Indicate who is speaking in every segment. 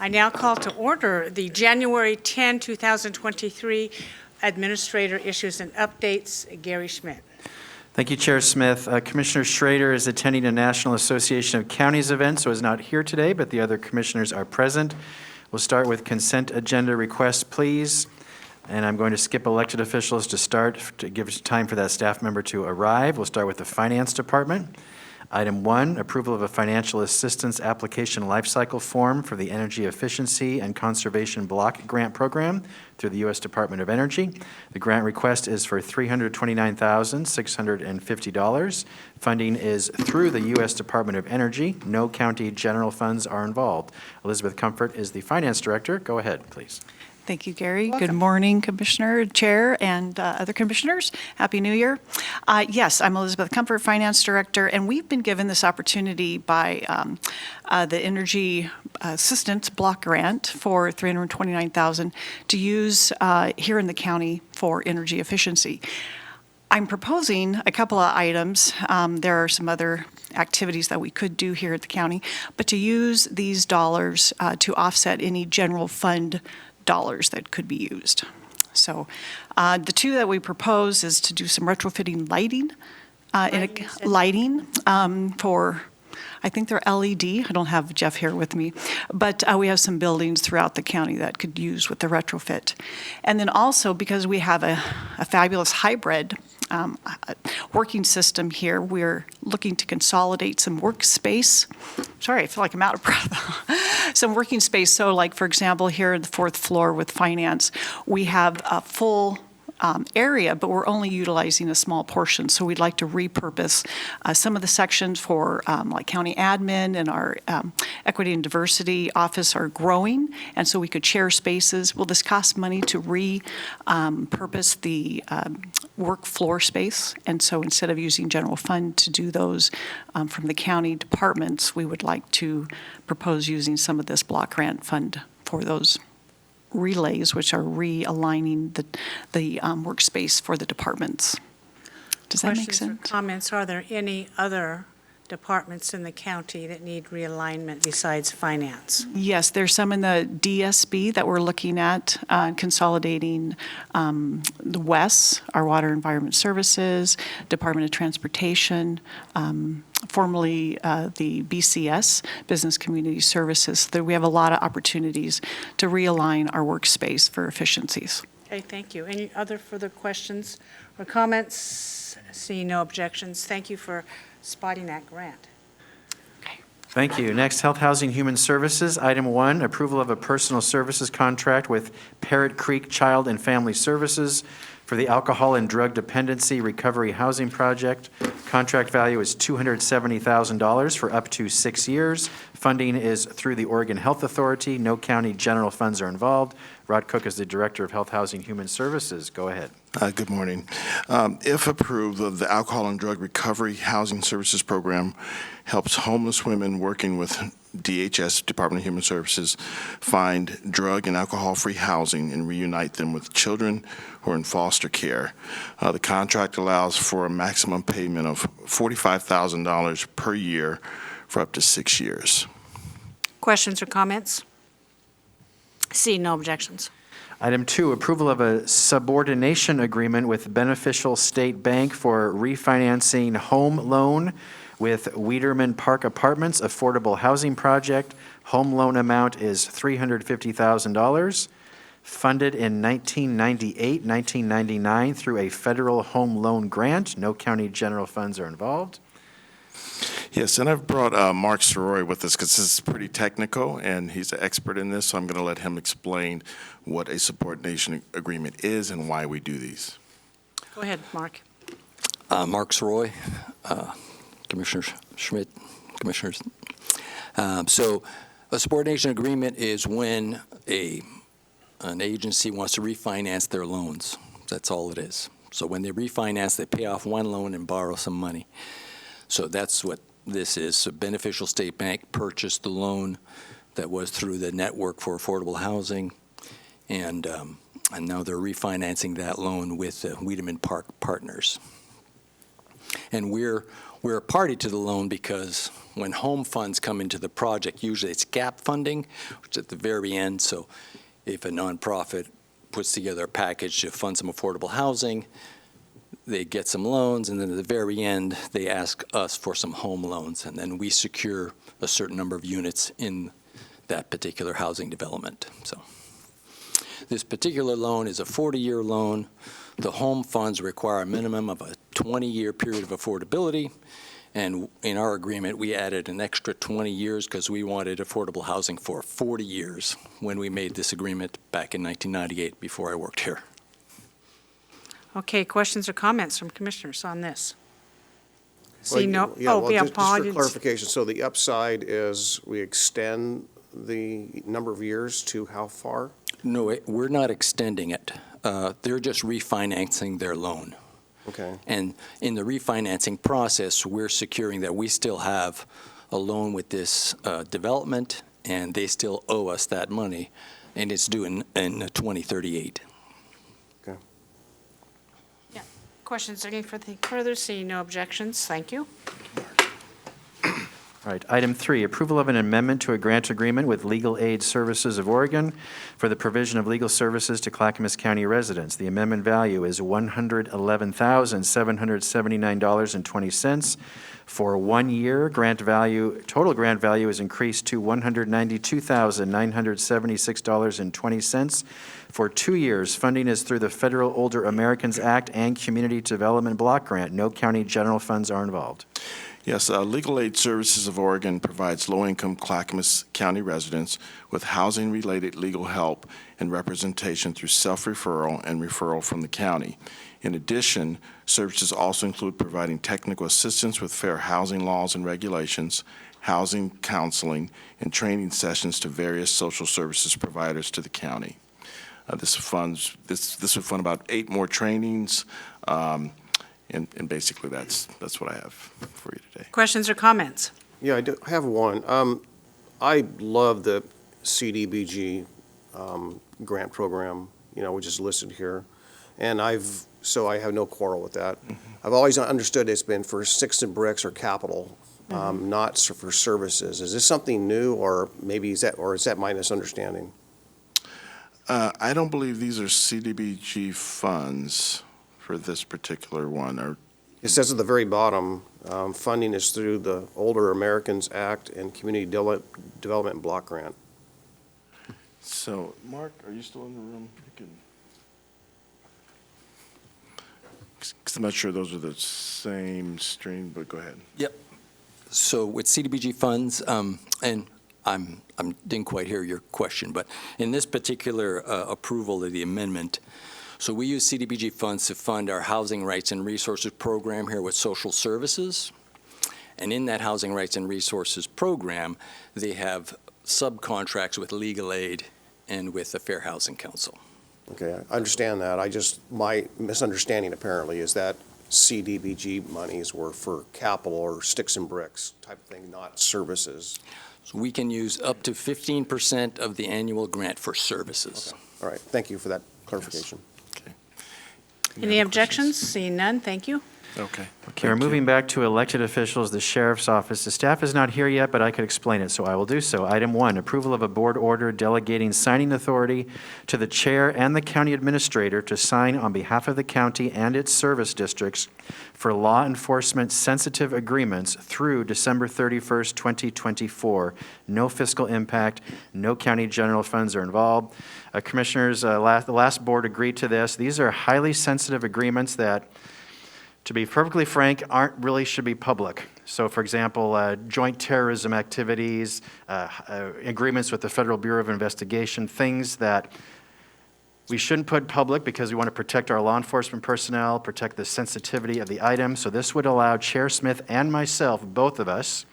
Speaker 1: I now call to order the January 10, 2023 Administrator Issues and Updates. Gary Schmidt.
Speaker 2: Thank you, Chair Smith. Commissioner Schrader is attending a National Association of Counties event, so is not here today, but the other commissioners are present. We'll start with consent agenda requests, please. And I'm going to skip elected officials to start to give time for that staff member to arrive. We'll start with the Finance Department. Item 1, approval of a financial assistance application lifecycle form for the Energy Efficiency and Conservation Block Grant Program through the U.S. Department of Energy. The grant request is for $329,650. Funding is through the U.S. Department of Energy. No county general funds are involved. Elizabeth Comfort is the Finance Director. Go ahead, please.
Speaker 3: Thank you, Gary.
Speaker 1: Welcome.
Speaker 3: Good morning, Commissioner, Chair, and other commissioners. Happy New Year. Yes, I'm Elizabeth Comfort, Finance Director, and we've been given this opportunity by the Energy Assistance Block Grant for $329,000 to use here in the county for energy efficiency. I'm proposing a couple of items. There are some other activities that we could do here at the county, but to use these dollars to offset any general fund dollars that could be used. So the two that we propose is to do some retrofitting lighting, for, I think they're LED. I don't have Jeff here with me, but we have some buildings throughout the county that could use with the retrofit. And then also, because we have a fabulous hybrid working system here, we're looking to consolidate some workspace. Sorry, I feel like I'm out of breath. Some working space. So like, for example, here on the 4th floor with finance, we have a full area, but we're only utilizing a small portion. So we'd like to repurpose some of the sections for like county admin and our equity and diversity office are growing. And so we could share spaces. Will this cost money to repurpose the work floor space? And so instead of using general fund to do those from the county departments, we would like to propose using some of this block grant fund for those relays, which are realigning the workspace for the departments. Does that make sense?
Speaker 1: Questions or comments? Are there any other departments in the county that need realignment besides finance?
Speaker 3: Yes, there's some in the DSB that we're looking at consolidating the WES, our Water Environment Services, Department of Transportation, formerly the BCS, Business Community Services. We have a lot of opportunities to realign our workspace for efficiencies.
Speaker 1: Okay, thank you. Any other further questions or comments? Seeing no objections, thank you for spotting that grant.
Speaker 2: Thank you. Next, Health, Housing, Human Services. Item 1, approval of a personal services contract with Parrot Creek Child and Family Services for the Alcohol and Drug Dependency Recovery Housing Project. Contract value is $270,000 for up to 6 years. Funding is through the Oregon Health Authority. No county general funds are involved. Rod Cook is the Director of Health, Housing, Human Services. Go ahead.
Speaker 4: Good morning. If approved, the Alcohol and Drug Recovery Housing Services Program helps homeless women working with DHS, Department of Human Services, find drug and alcohol-free housing and reunite them with children who are in foster care. The contract allows for a maximum payment of $45,000 per year for up to 6 years.
Speaker 1: Questions or comments? Seeing no objections.
Speaker 2: Item 2, approval of a subordination agreement with Beneficial State Bank for refinancing home loan with Weiderman Park Apartments Affordable Housing Project. Home loan amount is $350,000. Funded in 1998, 1999 through a federal home loan grant. No county general funds are involved.
Speaker 4: Yes, and I've brought Mark Soroy with us because this is pretty technical, and he's an expert in this, so I'm going to let him explain what a subordination agreement is and why we do these.
Speaker 1: Go ahead, Mark.
Speaker 5: Mark Soroy, Commissioner Schmidt, Commissioners. So a subordination agreement is when an agency wants to refinance their loans. That's all it is. So when they refinance, they pay off one loan and borrow some money. So that's what this is. So Beneficial State Bank purchased the loan that was through the Network for Affordable Housing, and now they're refinancing that loan with Weiderman Park Partners. And we're we're a party to the loan because when home funds come into the project, usually it's gap funding, which is at the very end. So if a nonprofit puts together a package to fund some affordable housing, they get some loans, and then at the very end, they ask us for some home loans, and then we secure a certain number of units in that particular housing development. So this particular loan is a 40-year loan. The home funds require a minimum of a 20-year period of affordability, and in our agreement, we added an extra 20 years because we wanted affordable housing for 40 years when we made this agreement back in 1998 before I worked here.
Speaker 1: Okay, questions or comments from commissioners on this?
Speaker 6: Well,
Speaker 1: See no,
Speaker 6: yeah, well, just
Speaker 1: Paul, I
Speaker 6: for
Speaker 1: didn't s-
Speaker 6: clarification, so the upside is we extend the number of years to how far?
Speaker 5: No, we're not extending it. They're just refinancing their loan.
Speaker 6: Okay,
Speaker 5: And in the refinancing process, we're securing that we still have a loan with this development, and they still owe us that money, and it's due in 2038.
Speaker 6: okay.
Speaker 1: Questions or anything further? Seeing no objections, thank you.
Speaker 2: All right, item 3, approval of an amendment to a grant agreement with Legal Aid Services of Oregon for the provision of legal services to Clackamas County residents. The amendment value is $111,779.20 for 1 year. Total grant value is increased to $192,976.20 for 2 years. Funding is through the Federal Older Americans Act and Community Development Block Grant. No county general funds are involved.
Speaker 4: Yes, Legal Aid Services of Oregon provides low-income Clackamas County residents with housing-related legal help and representation through self-referral and referral from the county. In addition, services also include providing technical assistance with fair housing laws and regulations, housing counseling, and training sessions to various social services providers to the county. This would fund about 8 more trainings, and basically that's what I have for you today.
Speaker 1: Questions or comments?
Speaker 6: Yeah, I do have one. I love the CDBG grant program, which is listed here. And so I have no quarrel with that. I've always understood it's been for sticks and bricks or capital, not for services. Is this something new, or maybe is that my misunderstanding?
Speaker 4: I don't believe these are CDBG funds for this particular one.
Speaker 6: It says at the very bottom, funding is through the Older Americans Act and Community Development Block Grant.
Speaker 4: So, Mark, are you still in the room? Because I'm not sure those are the same stream, but go ahead.
Speaker 5: Yep. So with CDBG funds, and I didn't quite hear your question, but in this particular approval of the amendment, so we use CDBG funds to fund our Housing Rights and Resources program here with social services. And in that Housing Rights and Resources program, they have subcontracts with legal aid and with the Fair Housing Council.
Speaker 6: Okay, I understand that. My misunderstanding apparently is that CDBG monies were for capital or sticks and bricks type of thing, not services.
Speaker 5: So we can use up to 15% of the annual grant for services.
Speaker 6: Okay. All right, thank you for that clarification.
Speaker 1: Any objections? Seeing none, thank you.
Speaker 4: Okay.
Speaker 2: Okay, we're moving back to elected officials, the sheriff's office. The staff is not here yet, but I could explain it, so I will do so. Item 1, approval of a board order delegating signing authority to the chair and the county administrator to sign on behalf of the county and its service districts for law enforcement sensitive agreements through December 31st, 2024. No fiscal impact, no county general funds are involved. Commissioners, the last board agreed to this. These are highly sensitive agreements that, to be perfectly frank, should be public. So, for example, joint terrorism activities, agreements with the Federal Bureau of Investigation, things that we shouldn't put public because we want to protect our law enforcement personnel, protect the sensitivity of the item. So this would allow Chair Smith and myself, both of us,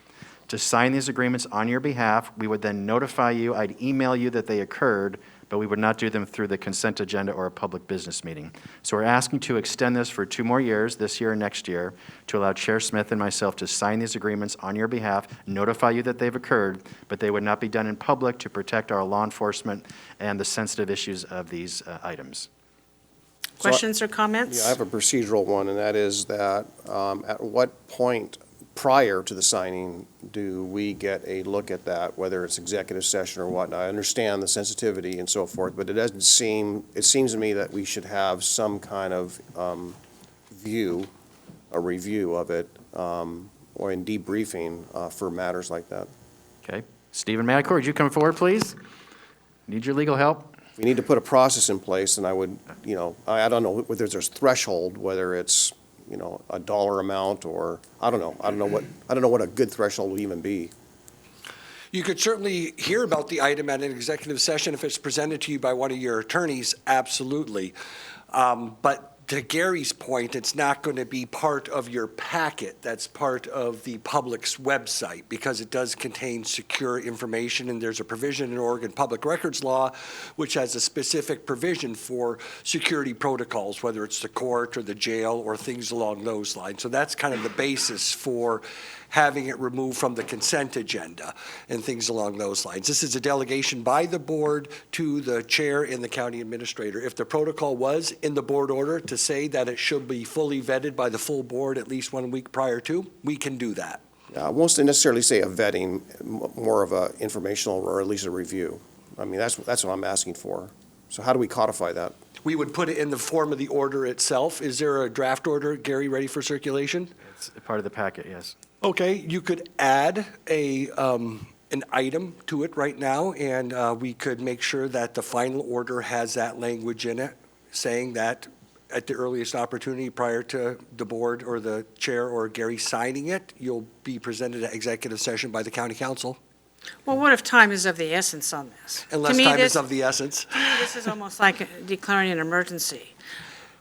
Speaker 2: to sign these agreements on your behalf. We would then notify you. I'd email you that they occurred, but we would not do them through the consent agenda or a public business meeting. So we're asking to extend this for 2 more years, this year and next year, to allow Chair Smith and myself to sign these agreements on your behalf, notify you that they've occurred, but they would not be done in public to protect our law enforcement and the sensitive issues of these items.
Speaker 1: Questions or comments?
Speaker 6: Yeah, I have a procedural one, and that is that at what point prior to the signing, do we get a look at that, whether it's executive session or whatnot? I understand the sensitivity and so forth, but it seems to me that we should have some kind of a review of it, or in debriefing for matters like that.
Speaker 2: Okay. Stephen Madcore, would you come forward, please? Need your legal help?
Speaker 6: If we need to put a process in place, and I would, I don't know whether there's a threshold, whether it's, a dollar amount, or, I don't know. I don't know what a good threshold would even be.
Speaker 7: You could certainly hear about the item at an executive session if it's presented to you by one of your attorneys, absolutely. But to Gary's point, it's not going to be part of your packet. That's part of the public's website because it does contain secure information, and there's a provision in Oregon Public Records Law which has a specific provision for security protocols, whether it's the court or the jail or things along those lines. So that's kind of the basis for having it removed from the consent agenda and things along those lines. This is a delegation by the board to the chair and the county administrator. If the protocol was in the board order to say that it should be fully vetted by the full board at least 1 week prior to, we can do that.
Speaker 6: I won't necessarily say a vetting, more of a informational or at least a review. I mean, that's what I'm asking for. So how do we codify that?
Speaker 7: We would put it in the form of the order itself. Is there a draft order, Gary, ready for circulation?
Speaker 2: It's part of the packet, yes.
Speaker 7: Okay, you could add an item to it right now, and we could make sure that the final order has that language in it, saying that at the earliest opportunity prior to the board or the chair or Gary signing it, you'll be presented at executive session by the county council,
Speaker 1: Well, what if time is of the essence on this?
Speaker 7: unless
Speaker 1: To me,
Speaker 7: time
Speaker 1: this-
Speaker 7: is of the essence.
Speaker 1: to me, this is almost like declaring an emergency.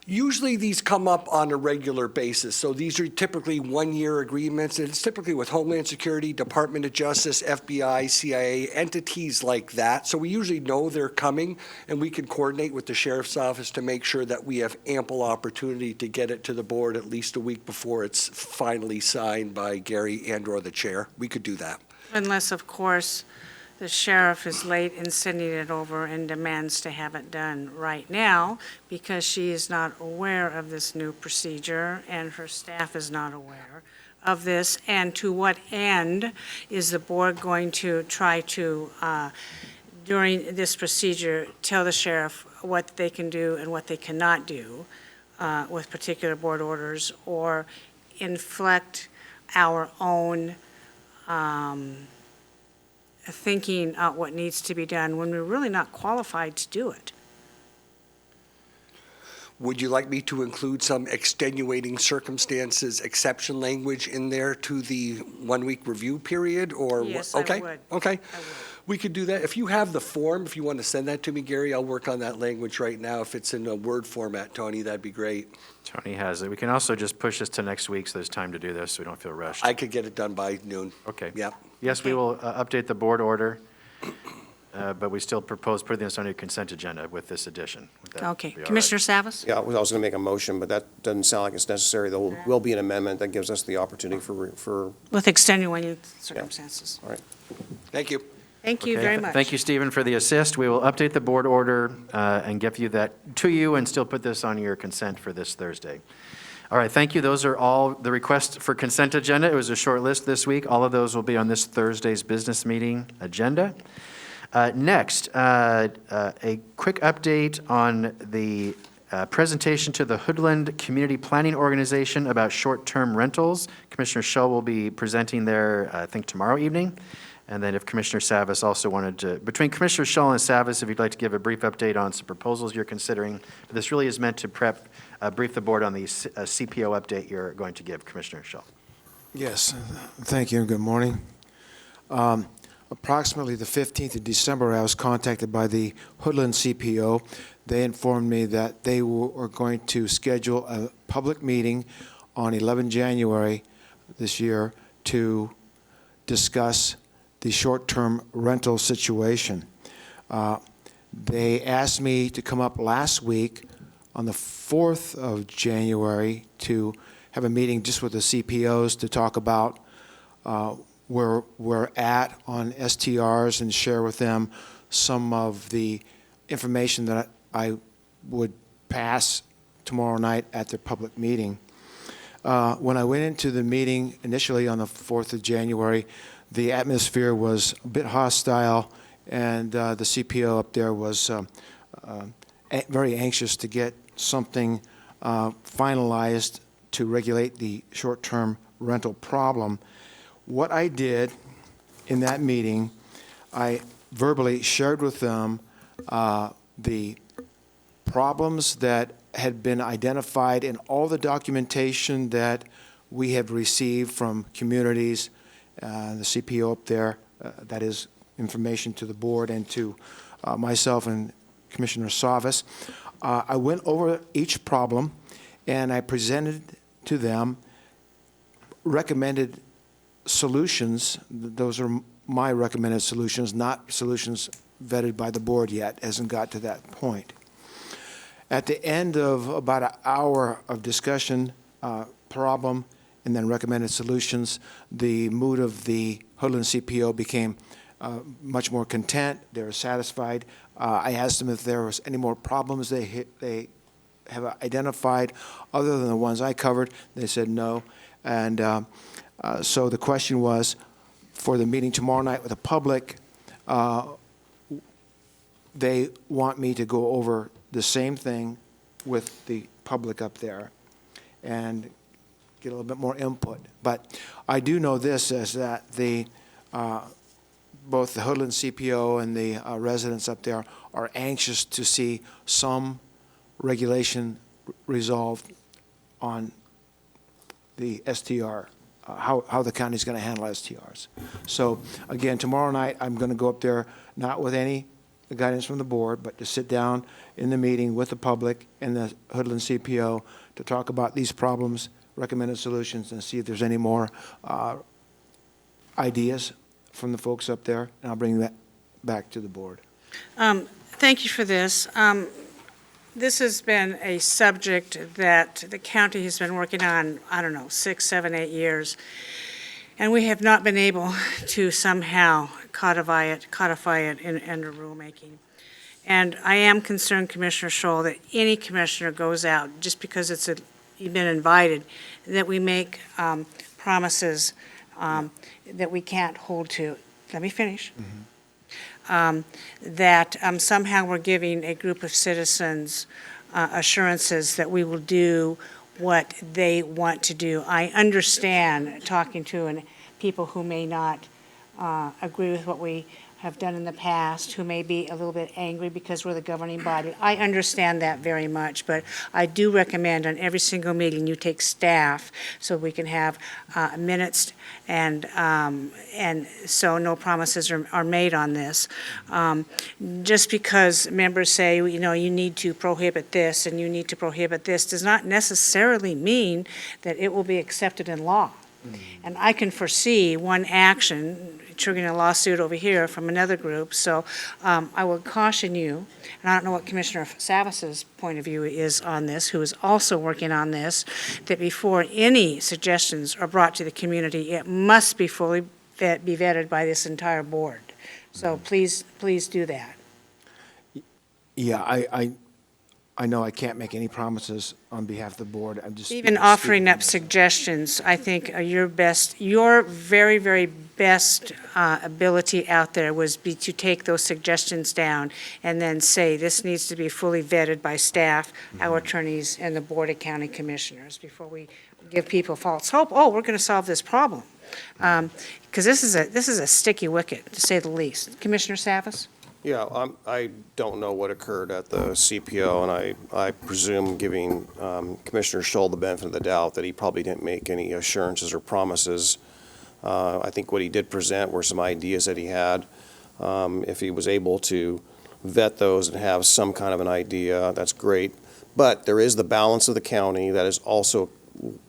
Speaker 7: Usually these come up on a regular basis, so these are typically one-year agreements, and it's typically with Homeland Security, Department of Justice, FBI, CIA, entities like that. So we usually know they're coming, and we can coordinate with the sheriff's office to make sure that we have ample opportunity to get it to the board at least a week before it's finally signed by Gary and/or the chair. We could do that.
Speaker 1: Unless, of course, the sheriff is late in sending it over and demands to have it done right now because she is not aware of this new procedure and her staff is not aware of this. And to what end is the board going to try to, during this procedure, tell the sheriff what they can do and what they cannot do with particular board orders, or inflect our own thinking out what needs to be done when we're really not qualified to do it?
Speaker 7: Would you like me to include some extenuating circumstances, exception language in there to the 1 week review period, or?
Speaker 1: Yes, I
Speaker 7: Okay,
Speaker 1: would.
Speaker 7: okay.
Speaker 1: I would.
Speaker 7: We could do that. If you have the form, if you want to send that to me, Gary, I'll work on that language right now. If it's in a Word format, Tony, that'd be great.
Speaker 2: Tony has it. We can also just push this to next week so there's time to do this, so we don't feel rushed.
Speaker 7: I could get it done by noon.
Speaker 2: Okay.
Speaker 7: Yeah.
Speaker 2: Yes, we will update the board order, but we still propose putting this on your consent agenda with this addition. Would that
Speaker 1: Okay.
Speaker 2: be all right?
Speaker 1: Commissioner Savas?
Speaker 6: Yeah, I was going to make a motion, but that doesn't sound like it's necessary. There will be an amendment that gives us the opportunity for,
Speaker 1: With extenuating circumstances.
Speaker 6: all right.
Speaker 7: Thank you.
Speaker 1: Thank you
Speaker 2: Okay,
Speaker 1: very much.
Speaker 2: Thank you, Stephen, for the assist. We will update the board order and give you that to you and still put this on your consent for this Thursday. All right, thank you. Those are all the requests for consent agenda. It was a short list this week. All of those will be on this Thursday's business meeting agenda. Next, a quick update on the presentation to the Hoodland Community Planning Organization about short-term rentals. Commissioner Shull will be presenting there, I think, tomorrow evening. And then if Commissioner Savas also wanted to, between Commissioner Shull and Savas, if you'd like to give a brief update on some proposals you're considering. This really is meant to brief the board on the CPO update you're going to give, Commissioner Shull.
Speaker 8: Yes, thank you and good morning. Approximately the 15th of December, I was contacted by the Hoodland CPO. They informed me that they were going to schedule a public meeting on 11 January this year to discuss the short-term rental situation. They asked me to come up last week on the 4th of January to have a meeting just with the CPOs to talk about where we're at on STRs and share with them some of the information that I would pass tomorrow night at their public meeting. When I went into the meeting initially on the 4th of January, the atmosphere was a bit hostile, and the CPO up there was very anxious to get something finalized to regulate the short-term rental problem. What I did in that meeting, I verbally shared with them the problems that had been identified in all the documentation that we have received from communities, the CPO up there, that is information to the board and to myself and Commissioner Savas. I went over each problem and I presented to them recommended solutions. Those are my recommended solutions, not solutions vetted by the board yet, hasn't got to that point. At the end of about an hour of discussion, problem, and then recommended solutions, the mood of the Hoodland CPO became much more content. They were satisfied. I asked them if there was any more problems they have identified other than the ones I covered. They said no. And so the question was, for the meeting tomorrow night with the public, they want me to go over the same thing with the public up there and get a little bit more input. But I do know this, is that the both the Hoodland CPO and the residents up there are anxious to see some regulation resolved on the STR, how the county's going to handle STRs. So again, tomorrow night, I'm going to go up there, not with any guidance from the board, but to sit down in the meeting with the public and the Hoodland CPO to talk about these problems, recommended solutions, and see if there's any more ideas from the folks up there, and I'll bring that back to the board.
Speaker 1: Thank you for this. This has been a subject that the county has been working on, I don't know, 6, 7, 8 years, and we have not been able to somehow codify it in a rulemaking. And I am concerned, Commissioner Scholl, that any commissioner goes out, just because you've been invited, that we make promises that we can't hold to. Let me finish. That somehow we're giving a group of citizens assurances that we will do what they want to do. I understand talking to people who may not agree with what we have done in the past, who may be a little bit angry because we're the governing body. I understand that very much, but I do recommend on every single meeting you take staff so we can have minutes and so no promises are made on this. Just because members say, you know, you need to prohibit this and you need to prohibit this does not necessarily mean that it will be accepted in law. And I can foresee one action triggering a lawsuit over here from another group. So I would caution you, and I don't know what Commissioner Savas's point of view is on this, who is also working on this, that before any suggestions are brought to the community, it must be fully be vetted by this entire board. So please do that.
Speaker 8: Yeah, I know I can't make any promises on behalf of the board. I'm just
Speaker 1: Even offering up suggestions, I think your very, very best ability out there was to take those suggestions down and then say, this needs to be fully vetted by staff, our attorneys, and the Board of County Commissioners before we give people false hope. Oh, we're going to solve this problem. Because this is a sticky wicket, to say the least. Commissioner Savas?
Speaker 6: Yeah, I don't know what occurred at the CPO, and I presume, giving Commissioner Scholl the benefit of the doubt, that he probably didn't make any assurances or promises. I think what he did present were some ideas that he had. If he was able to vet those and have some kind of an idea, that's great. But there is the balance of the county that is also,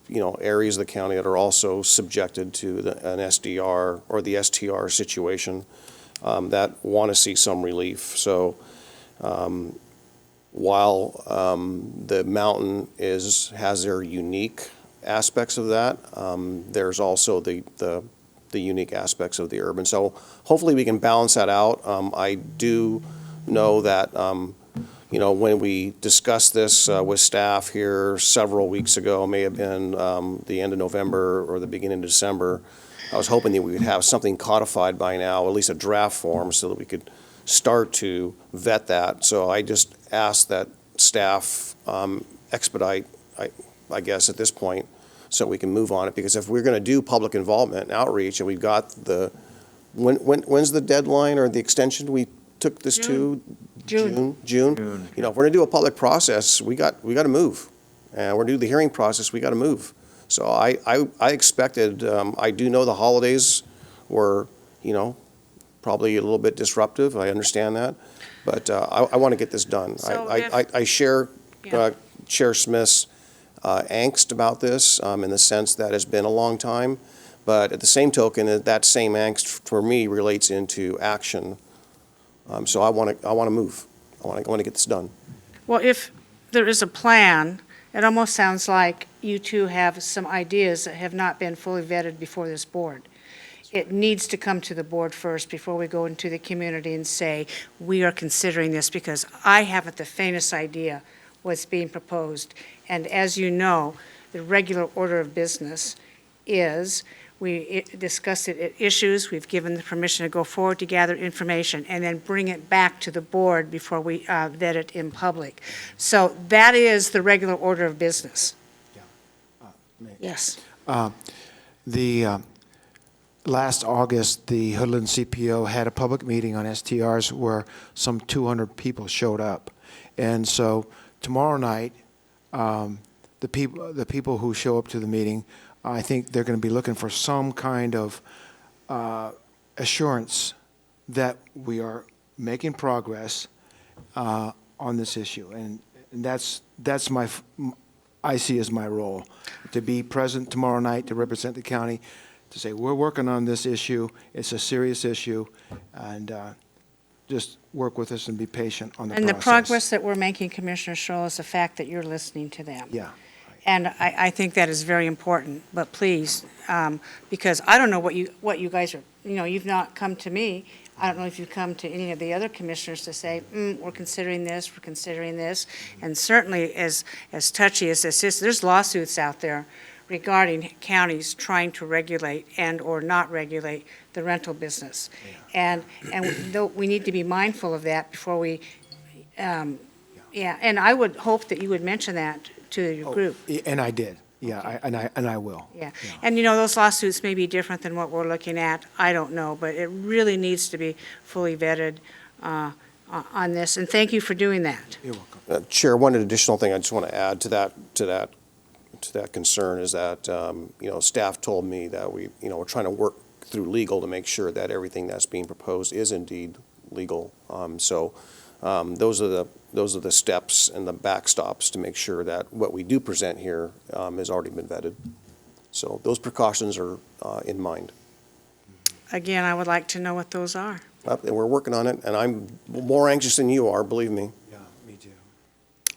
Speaker 6: you know, areas of the county that are also subjected to an SDR or the STR situation. That want to see some relief. So while the mountain has their unique aspects of that, there's also the unique aspects of the urban. So hopefully we can balance that out. I do know that you know, when we discussed this with staff here several weeks ago, may have been the end of November or the beginning of December, I was hoping that we would have something codified by now, at least a draft form, so that we could start to vet that. So I just asked that staff expedite, I guess, at this point, so we can move on it. Because if we're going to do public involvement and outreach, and we've got when's the deadline or the extension we took this to?
Speaker 1: June.
Speaker 6: June?
Speaker 2: June,
Speaker 6: You know, if we're going to do a public process, we got to move. And we're going to do the hearing process, we got to move. So I expected, I do know the holidays were, you know, probably a little bit disruptive, I understand that, but I want to get this done.
Speaker 1: So
Speaker 6: I share
Speaker 1: Yeah.
Speaker 6: Chair Smith's angst about this in the sense that it's been a long time, but at the same token, that same angst for me relates into action. So I want to move. I want to get this done.
Speaker 1: Well, if there is a plan, it almost sounds like you two have some ideas that have not been fully vetted before this board. It needs to come to the board first before we go into the community and say, we are considering this, because I haven't the faintest idea what's being proposed. And as you know, the regular order of business is we discuss it at issues, we've given the permission to go forward to gather information, and then bring it back to the board before we vet it in public. So that is the regular order of business. Yes.
Speaker 8: Last August, the Hoodland CPO had a public meeting on STRs where some 200 people showed up. And so tomorrow night, the people who show up to the meeting, I think they're going to be looking for some kind of assurance that we are making progress on this issue. And that's I see as my role, to be present tomorrow night to represent the county, to say, we're working on this issue, it's a serious issue, and just work with us and be patient on the process.
Speaker 1: And the progress that we're making, Commissioner Stroll, is the fact that you're listening to them.
Speaker 8: Yeah.
Speaker 1: And I think that is very important, but please, because I don't know what you guys are, you know, you've not come to me. I don't know if you've come to any of the other commissioners to say, we're considering this, we're considering this. And certainly, as touchy as this is, there's lawsuits out there regarding counties trying to regulate and/or not regulate the rental business. And we need to be mindful of that before we, and I would hope that you would mention that to your group.
Speaker 8: And I did, yeah, and I will.
Speaker 1: Yeah, and you know, those lawsuits may be different than what we're looking at, I don't know, but it really needs to be fully vetted on this, and thank you for doing that.
Speaker 8: You're welcome.
Speaker 6: Chair, one additional thing I just want to add to that concern is that, you know, staff told me that we're trying to work through legal to make sure that everything that's being proposed is indeed legal. So those are the steps and the backstops to make sure that what we do present here has already been vetted. So those precautions are in mind.
Speaker 1: Again, I would like to know what those are.
Speaker 6: And we're working on it, and I'm more anxious than you are, believe me.
Speaker 8: Yeah, me too.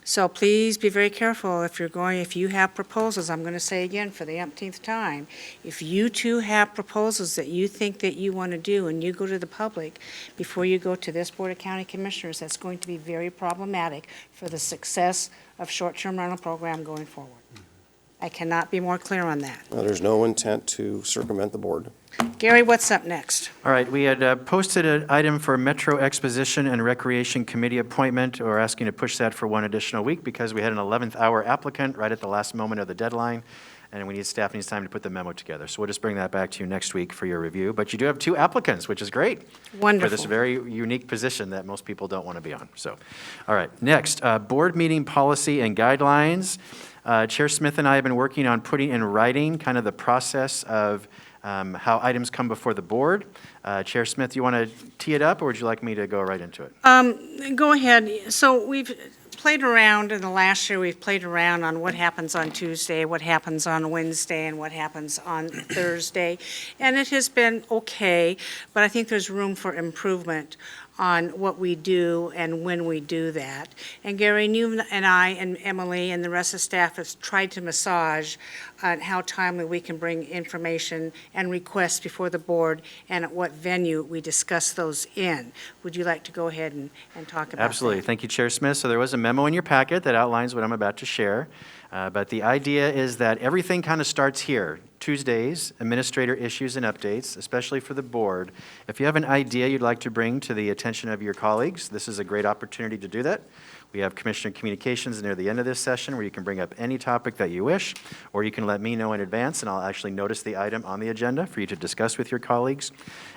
Speaker 1: So please be very careful if you have proposals, I'm going to say again for the umpteenth time, if you two have proposals that you think that you want to do and you go to the public before you go to this Board of County Commissioners, that's going to be very problematic for the success of short-term rental program going forward. I cannot be more clear on that.
Speaker 6: There's no intent to circumvent the board.
Speaker 1: Gary, what's up next?
Speaker 2: All right, we had posted an item for Metro Exposition and Recreation Committee appointment. We're asking to push that for one additional week because we had an 11th hour applicant right at the last moment of the deadline, and staff needs time to put the memo together. So we'll just bring that back to you next week for your review. But you do have 2 applicants, which is great.
Speaker 1: Wonderful.
Speaker 2: For this very unique position that most people don't want to be on. So, all right, next, board meeting policy and guidelines. Chair Smith and I have been working on putting in writing kind of the process of how items come before the board. Chair Smith, you want to tee it up, or would you like me to go right into it?
Speaker 1: Go ahead. So we've played around in the last year, we've played around on what happens on Tuesday, what happens on Wednesday, and what happens on Thursday. And it has been okay, but I think there's room for improvement on what we do and when we do that. And Gary, you and I and Emily and the rest of staff has tried to massage on how timely we can bring information and requests before the board and at what venue we discuss those in. Would you like to go ahead and talk about that?
Speaker 2: Absolutely. Thank you, Chair Smith. So there was a memo in your packet that outlines what I'm about to share. But the idea is that everything kind of starts here. Tuesdays, administrator issues and updates, especially for the board. If you have an idea you'd like to bring to the attention of your colleagues, this is a great opportunity to do that. We have Commissioner Communications near the end of this session where you can bring up any topic that you wish, or you can let me know in advance and I'll actually notice the item on the agenda for you to discuss with your colleagues.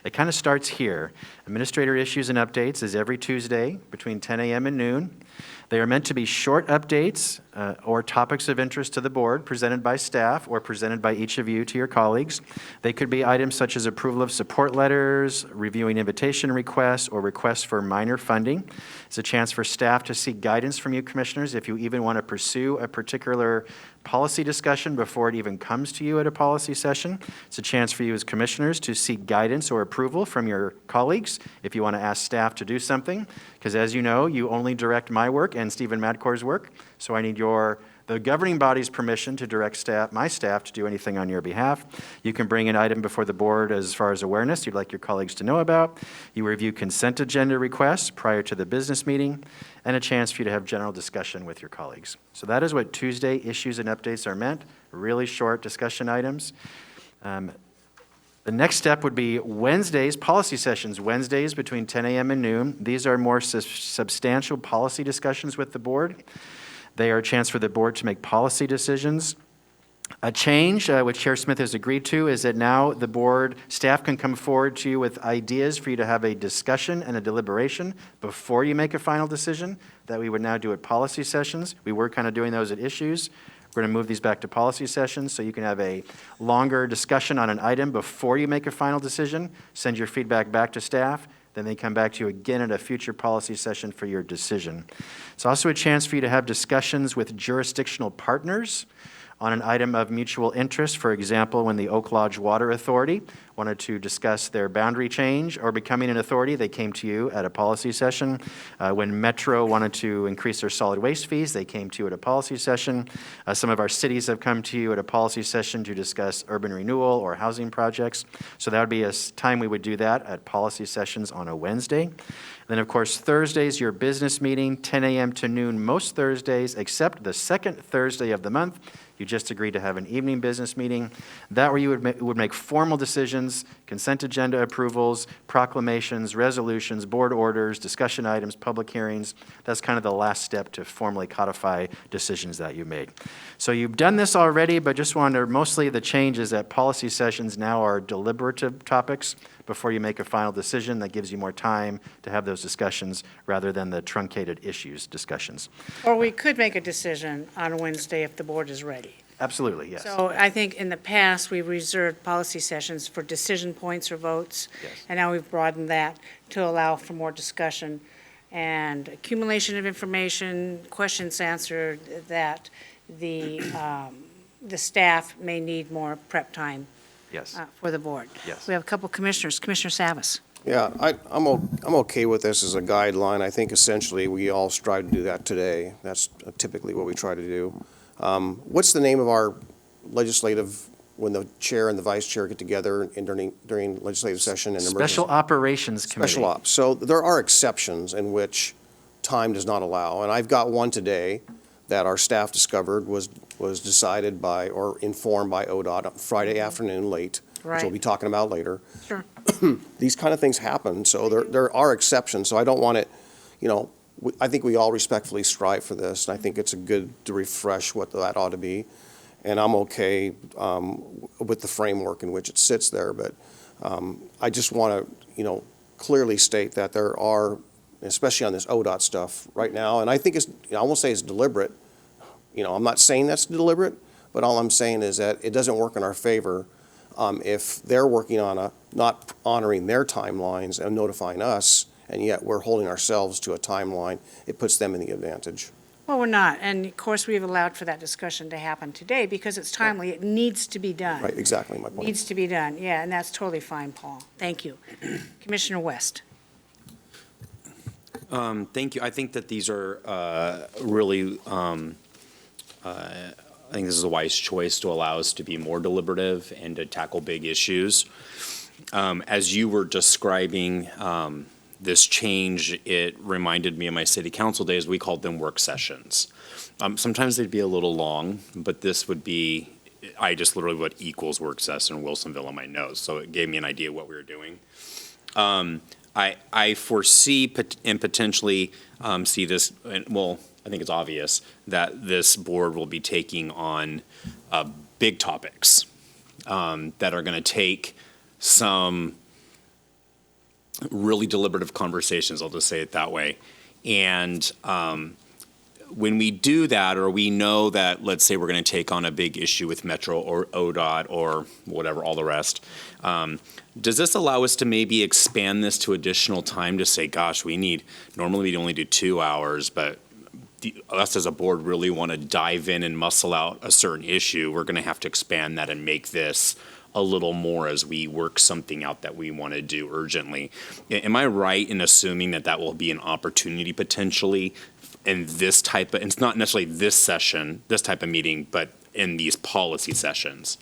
Speaker 2: It kind of starts here. Administrator issues and updates is every Tuesday between 10 a.m. and noon. They are meant to be short updates or topics of interest to the board presented by staff or presented by each of you to your colleagues. They could be items such as approval of support letters, reviewing invitation requests, or requests for minor funding. It's a chance for staff to seek guidance from you commissioners if you even want to pursue a particular policy discussion before it even comes to you at a policy session. It's a chance for you as commissioners to seek guidance or approval from your colleagues if you want to ask staff to do something, because as you know, you only direct my work and Stephen Madcor's work, so I need the governing body's permission to direct my staff to do anything on your behalf. You can bring an item before the board as far as awareness you'd like your colleagues to know about. You review consent agenda requests prior to the business meeting, and a chance for you to have general discussion with your colleagues. So that is what Tuesday issues and updates are meant, really short discussion items. The next step would be Wednesdays, policy sessions, Wednesdays between 10 a.m. and noon. These are more substantial policy discussions with the board. They are a chance for the board to make policy decisions. A change, which Chair Smith has agreed to, is that now the board staff can come forward to you with ideas for you to have a discussion and a deliberation before you make a final decision that we would now do at policy sessions. We were kind of doing those at issues. We're going to move these back to policy sessions so you can have a longer discussion on an item before you make a final decision, send your feedback back to staff, then they come back to you again at a future policy session for your decision. It's also a chance for you to have discussions with jurisdictional partners on an item of mutual interest. For example, when the Oak Lodge Water Authority wanted to discuss their boundary change or becoming an authority, they came to you at a policy session. When Metro wanted to increase their solid waste fees, they came to you at a policy session. Some of our cities have come to you at a policy session to discuss urban renewal or housing projects. So that would be a time we would do that at policy sessions on a Wednesday. Then, of course, Thursdays, your business meeting, 10 a.m. to noon most Thursdays, except the second Thursday of the month. You just agreed to have an evening business meeting. That where you would make formal decisions, consent agenda approvals, proclamations, resolutions, board orders, discussion items, public hearings. That's kind of the last step to formally codify decisions that you made. So you've done this already, but just wanted mostly the change is that policy sessions now are deliberative topics before you make a final decision. That gives you more time to have those discussions rather than the truncated issues discussions.
Speaker 1: Or we could make a decision on Wednesday if the board is ready.
Speaker 2: Absolutely, yes.
Speaker 1: So I think in the past, we reserved policy sessions for decision points or votes.
Speaker 2: Yes.
Speaker 1: And now we've broadened that to allow for more discussion and accumulation of information, questions answered that the staff may need more prep time
Speaker 2: Yes.
Speaker 1: for the board.
Speaker 2: Yes.
Speaker 1: We have a couple commissioners. Commissioner Savas.
Speaker 6: Yeah, I'm okay with this as a guideline. I think essentially we all strive to do that today. That's typically what we try to do. What's the name of our legislative, when the chair and the vice chair get together during legislative session and emergency?
Speaker 2: Special Operations Committee.
Speaker 6: Special ops. So there are exceptions in which time does not allow. And I've got one today that our staff discovered was decided by or informed by ODOT on Friday afternoon late, which we'll
Speaker 1: Right.
Speaker 6: be talking about later.
Speaker 1: Sure.
Speaker 6: These kind of things happen, so there are exceptions. So I don't want it, I think we all respectfully strive for this, and I think it's good to refresh what that ought to be. And I'm okay with the framework in which it sits there, but I just want to, clearly state that there are, especially on this ODOT stuff right now, and I think I won't say it's deliberate. I'm not saying that's deliberate, but all I'm saying is that it doesn't work in our favor if they're working on not honoring their timelines and notifying us, and yet we're holding ourselves to a timeline. It puts them in the advantage.
Speaker 1: Well, we're not. And of course, we've allowed for that discussion to happen today because it's timely. It needs to be done.
Speaker 6: Right, exactly my point.
Speaker 1: Needs to be done. Yeah, and that's totally fine, Paul. Thank you. Commissioner West.
Speaker 9: Thank you. I think that these are really, I think this is a wise choice to allow us to be more deliberative and to tackle big issues. As you were describing this change, it reminded me of my city council days. We called them work sessions. Sometimes they'd be a little long, but this would be, I just literally what equals work session in Wilsonville on my nose. So it gave me an idea of what we were doing. I foresee and potentially see this, well, I think it's obvious that this board will be taking on big topics that are going to take some really deliberative conversations, I'll just say it that way. And when we do that, or we know that, let's say we're going to take on a big issue with Metro or ODOT or whatever, all the rest, does this allow us to maybe expand this to additional time to say, gosh, normally we'd only do 2 hours, but us as a board really want to dive in and muscle out a certain issue, we're going to have to expand that and make this a little more as we work something out that we want to do urgently. Am I right in assuming that that will be an opportunity potentially in this type of, it's not necessarily this session, this type of meeting, but in these policy sessions?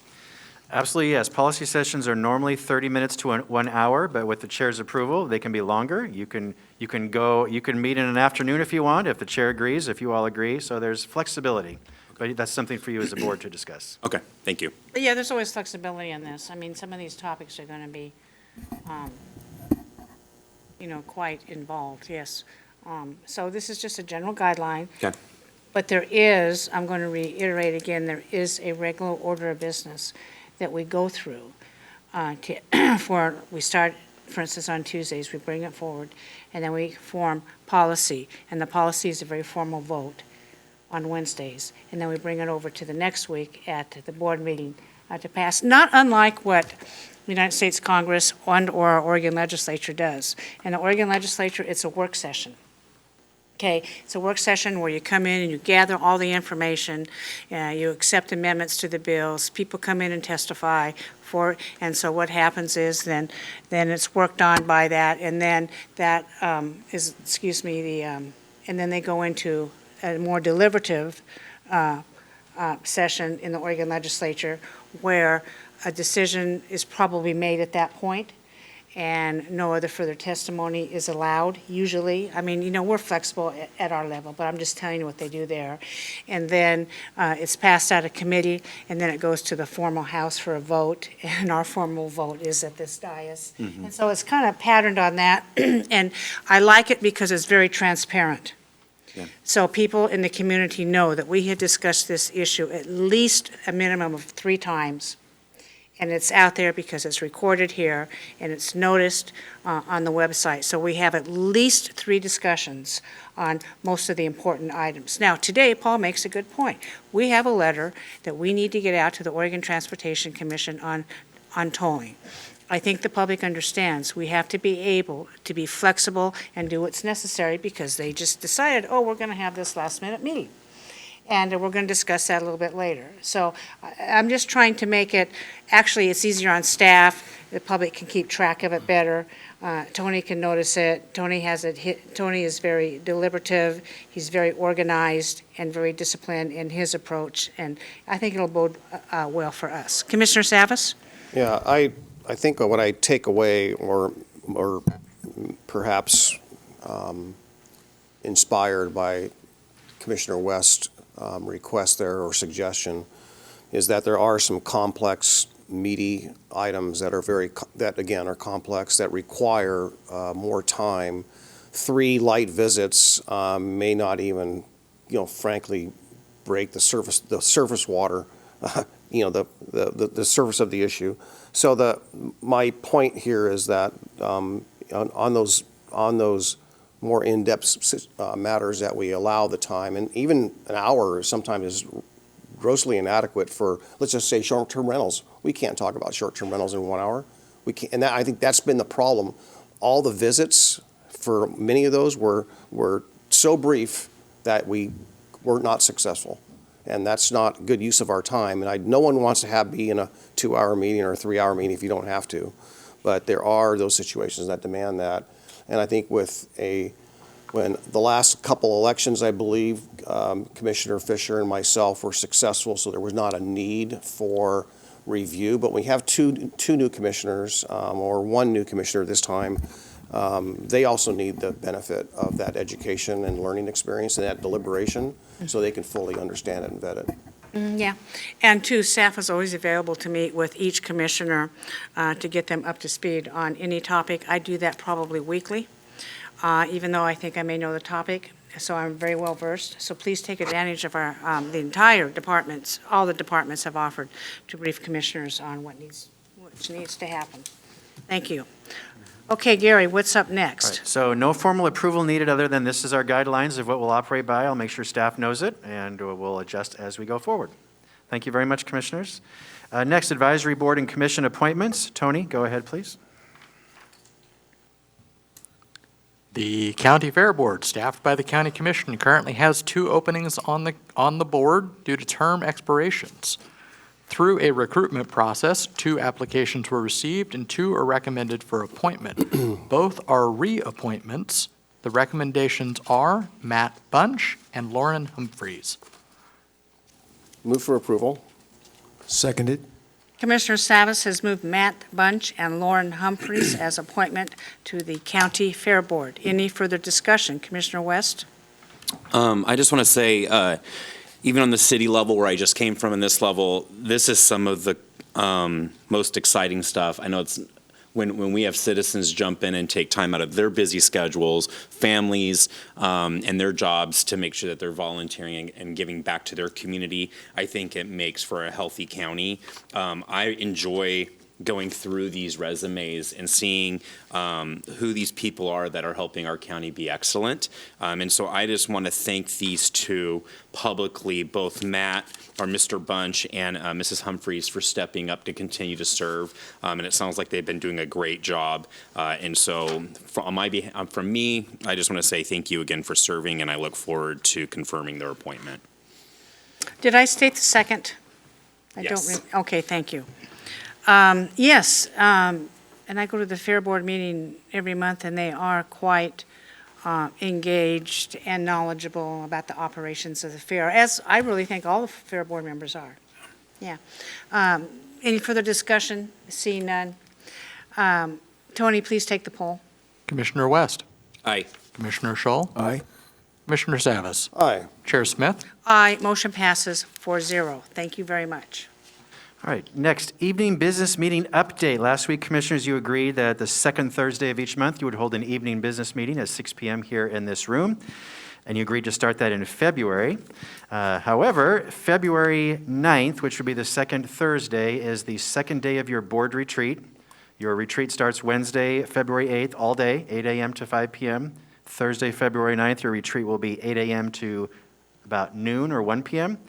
Speaker 2: Absolutely, yes. Policy sessions are normally 30 minutes to 1 hour, but with the chair's approval, they can be longer. You can meet in an afternoon if you want, if the chair agrees, if you all agree. So there's flexibility. But that's something for you as a board to discuss.
Speaker 9: Okay, thank you.
Speaker 1: But yeah, there's always flexibility in this. I mean, some of these topics are going to be, quite involved, yes. So this is just a general guideline.
Speaker 9: Okay.
Speaker 1: But there is, I'm going to reiterate again, there is a regular order of business that we go through. We start, for instance, on Tuesdays, we bring it forward, and then we form policy. And the policy is a very formal vote on Wednesdays. And then we bring it over to the next week at the board meeting to pass, not unlike what the United States Congress or our Oregon legislature does. In the Oregon legislature, it's a work session. Okay, it's a work session where you come in and you gather all the information, you accept amendments to the bills, people come in and testify for it, and so what happens is then it's worked on by that, and then that and then they go into a more deliberative session in the Oregon legislature where a decision is probably made at that point, and no other further testimony is allowed, usually. I mean, we're flexible at our level, but I'm just telling you what they do there. And then it's passed out of committee, and then it goes to the formal House for a vote, and our formal vote is at this dais. And so it's kind of patterned on that, and I like it because it's very transparent.
Speaker 9: Yeah.
Speaker 1: So people in the community know that we had discussed this issue at least a minimum of 3 times. And it's out there because it's recorded here, and it's noticed on the website. So we have at least 3 discussions on most of the important items. Now, today, Paul makes a good point. We have a letter that we need to get out to the Oregon Transportation Commission on tolling. I think the public understands we have to be able to be flexible and do what's necessary because they just decided, we're going to have this last-minute meeting. And we're going to discuss that a little bit later. So I'm just trying to make it, actually, it's easier on staff. The public can keep track of it better. Tony can notice it. Tony is very deliberative. He's very organized and very disciplined in his approach. And I think it'll bode well for us. Commissioner Savas?
Speaker 6: Yeah, I think what I take away or perhaps inspired by Commissioner West's request there or suggestion is that there are some complex, meaty items that are complex, that require more time. 3 light visits may not even, frankly, break the surface water, the surface of the issue. So my point here is that on those more in-depth matters that we allow the time, and even an hour sometimes is grossly inadequate for, let's just say, short-term rentals. We can't talk about short-term rentals in 1 hour. We can't, and I think that's been the problem. All the visits for many of those were so brief that we were not successful, and that's not good use of our time. And no one wants to be in a 2-hour meeting or a 3-hour meeting if you don't have to, but there are those situations that demand that. And I think with a When the last couple elections, I believe, Commissioner Fisher and myself were successful, so there was not a need for review. But we have two new commissioners, or one new commissioner this time. They also need the benefit of that education and learning experience and that deliberation, so they can fully understand it and vet it.
Speaker 1: Yeah, and two, staff is always available to meet with each commissioner to get them up to speed on any topic. I do that probably weekly, even though I think I may know the topic, so I'm very well versed. So please take advantage of our, the entire departments, all the departments have offered to brief commissioners on what needs to happen. Thank you. Okay, Gary, what's up
Speaker 2: All
Speaker 1: next?
Speaker 2: right, so no formal approval needed other than this is our guidelines of what we'll operate by. I'll make sure staff knows it, and we'll adjust as we go forward. Thank you very much, Commissioners. Next, Advisory Board and Commission appointments. Tony, go ahead, please.
Speaker 10: The County Fair Board, staffed by the County Commission, currently has 2 openings on the board due to term expirations. Through a recruitment process, 2 applications were received and 2 are recommended for appointment. Both are reappointments. The recommendations are Matt Bunch and Lauren Humphreys.
Speaker 6: Move for approval.
Speaker 8: Seconded.
Speaker 1: Commissioner Savas has moved Matt Bunch and Lauren Humphreys as appointment to the County Fair Board. Any further discussion? Commissioner West?
Speaker 9: I just want to say, even on the city level where I just came from in this level, this is some of the most exciting stuff. I know it's when we have citizens jump in and take time out of their busy schedules, families, and their jobs to make sure that they're volunteering and giving back to their community. I think it makes for a healthy county. I enjoy going through these resumes and seeing who these people are that are helping our county be excellent. And so I just want to thank these 2 publicly, both Matt, or Mr. Bunch, and Mrs. Humphreys for stepping up to continue to serve. And it sounds like they've been doing a great job. And so on my behalf, from me, I just want to say thank you again for serving, and I look forward to confirming their appointment.
Speaker 1: Did I state the second?
Speaker 9: Yes.
Speaker 1: Okay, thank you. Yes, and I go to the Fair Board meeting every month, and they are quite engaged and knowledgeable about the operations of the fair, as I really think all the Fair Board members are. Yeah. Any further discussion? Seeing none. Tony, please take the poll.
Speaker 10: Commissioner West,
Speaker 9: Aye.
Speaker 10: Commissioner Schull,
Speaker 8: Aye.
Speaker 10: Commissioner Savas,
Speaker 6: Aye.
Speaker 10: Chair Smith.
Speaker 1: Aye, motion passes 4-0. Thank you very much.
Speaker 2: All right, next, evening business meeting update. Last week, Commissioners, you agreed that the second Thursday of each month, you would hold an evening business meeting at 6 p.m. here in this room, and you agreed to start that in February. However, February 9th, which would be the second Thursday, is the second day of your board retreat. Your retreat starts Wednesday, February 8th, all day, 8 a.m. to 5 p.m. Thursday, February 9th, your retreat will be 8 a.m. to about noon or 1 p.m.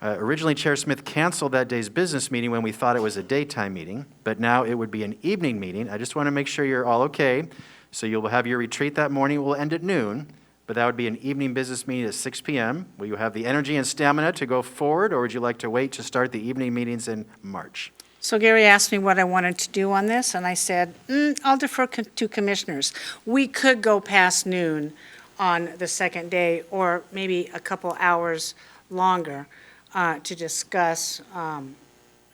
Speaker 2: Originally, Chair Smith canceled that day's business meeting when we thought it was a daytime meeting, but now it would be an evening meeting. I just want to make sure you're all okay. So you'll have your retreat that morning. It will end at noon, but that would be an evening business meeting at 6 p.m. Will you have the energy and stamina to go forward, or would you like to wait to start the evening meetings in March?
Speaker 1: So Gary asked me what I wanted to do on this, and I said, I'll defer to commissioners. We could go past noon on the second day, or maybe a couple hours longer, to discuss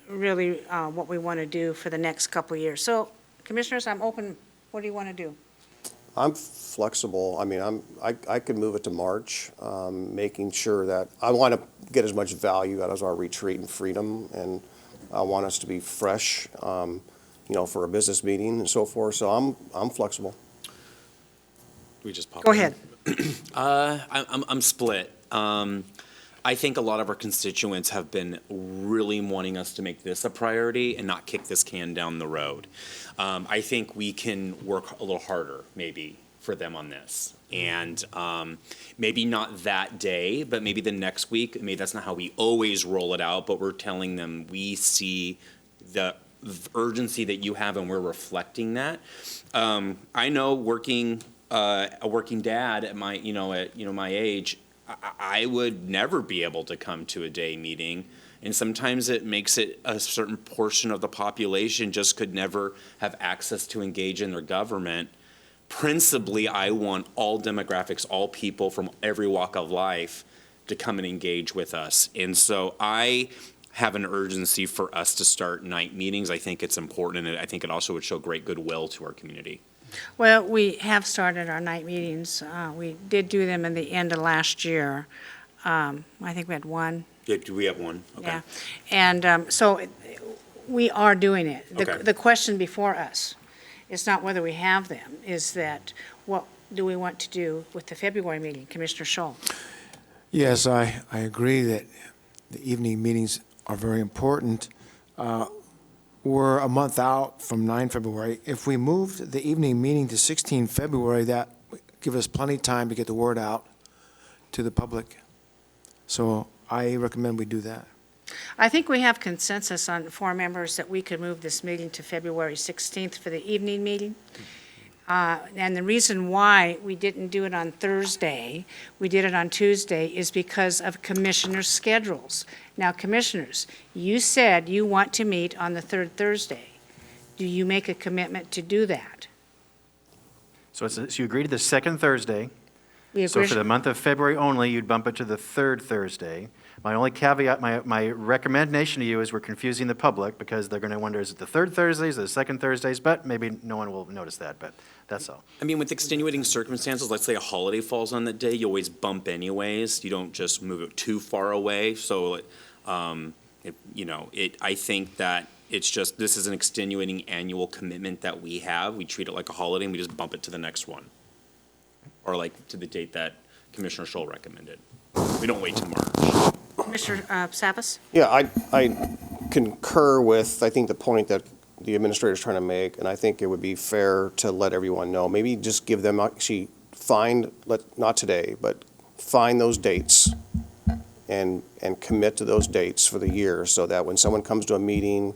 Speaker 1: really what we want to do for the next couple of years. So, commissioners, I'm open. What do you want to do?
Speaker 6: I'm flexible. I mean, I could move it to March, making sure that I want to get as much value out of our retreat and freedom, and I want us to be fresh, for a business meeting and so forth. So I'm flexible.
Speaker 9: We just pop
Speaker 1: Go
Speaker 9: in?
Speaker 1: ahead.
Speaker 9: I'm split. I think a lot of our constituents have been really wanting us to make this a priority and not kick this can down the road. I think we can work a little harder, maybe, for them on this. And maybe not that day, but maybe the next week. Maybe that's not how we always roll it out, but we're telling them we see the urgency that you have and we're reflecting that. I know a working dad at my, my age, I would never be able to come to a day meeting. And sometimes it makes it a certain portion of the population just could never have access to engage in their government. principally, I want all demographics, all people from every walk of life to come and engage with us. And so I have an urgency for us to start night meetings. I think it's important, and I think it also would show great goodwill to our community.
Speaker 1: Well, we have started our night meetings. We did do them in the end of last year. I think we had one.
Speaker 9: Yeah, do we have one? Okay.
Speaker 1: Yeah. And so we are doing it.
Speaker 9: Okay.
Speaker 1: The question before us is not whether we have them, is that what do we want to do with the February meeting, Commissioner Scholl?
Speaker 8: Yes, I agree that the evening meetings are very important. We're a month out from 9 February. If we moved the evening meeting to 16 February, that would give us plenty of time to get the word out to the public. So I recommend we do that.
Speaker 1: I think we have consensus on 4 members that we could move this meeting to February 16th for the evening meeting. And the reason why we didn't do it on Thursday, we did it on Tuesday, is because of commissioners' schedules. Now, commissioners, you said you want to meet on the 3rd Thursday. Do you make a commitment to do that?
Speaker 2: So you agree to the second Thursday.
Speaker 1: We
Speaker 2: So
Speaker 1: agree.
Speaker 2: for the month of February only, you'd bump it to the third Thursday. My only caveat, my recommendation to you is we're confusing the public because they're going to wonder, is it the third Thursdays or the second Thursdays? But maybe no one will notice that, but that's all.
Speaker 9: I mean, with extenuating circumstances, let's say a holiday falls on that day, you always bump anyways. You don't just move it too far away. So, I think that it's just, this is an extenuating annual commitment that we have. We treat it like a holiday and we just bump it to the next one. Or like to the date that Commissioner Scholl recommended. We don't wait till March.
Speaker 1: Commissioner Savas?
Speaker 6: Yeah, I concur with, I think, the point that the administrator's trying to make, and I think it would be fair to let everyone know. Maybe just give them, actually, not today, but find those dates and commit to those dates for the year so that when someone comes to a meeting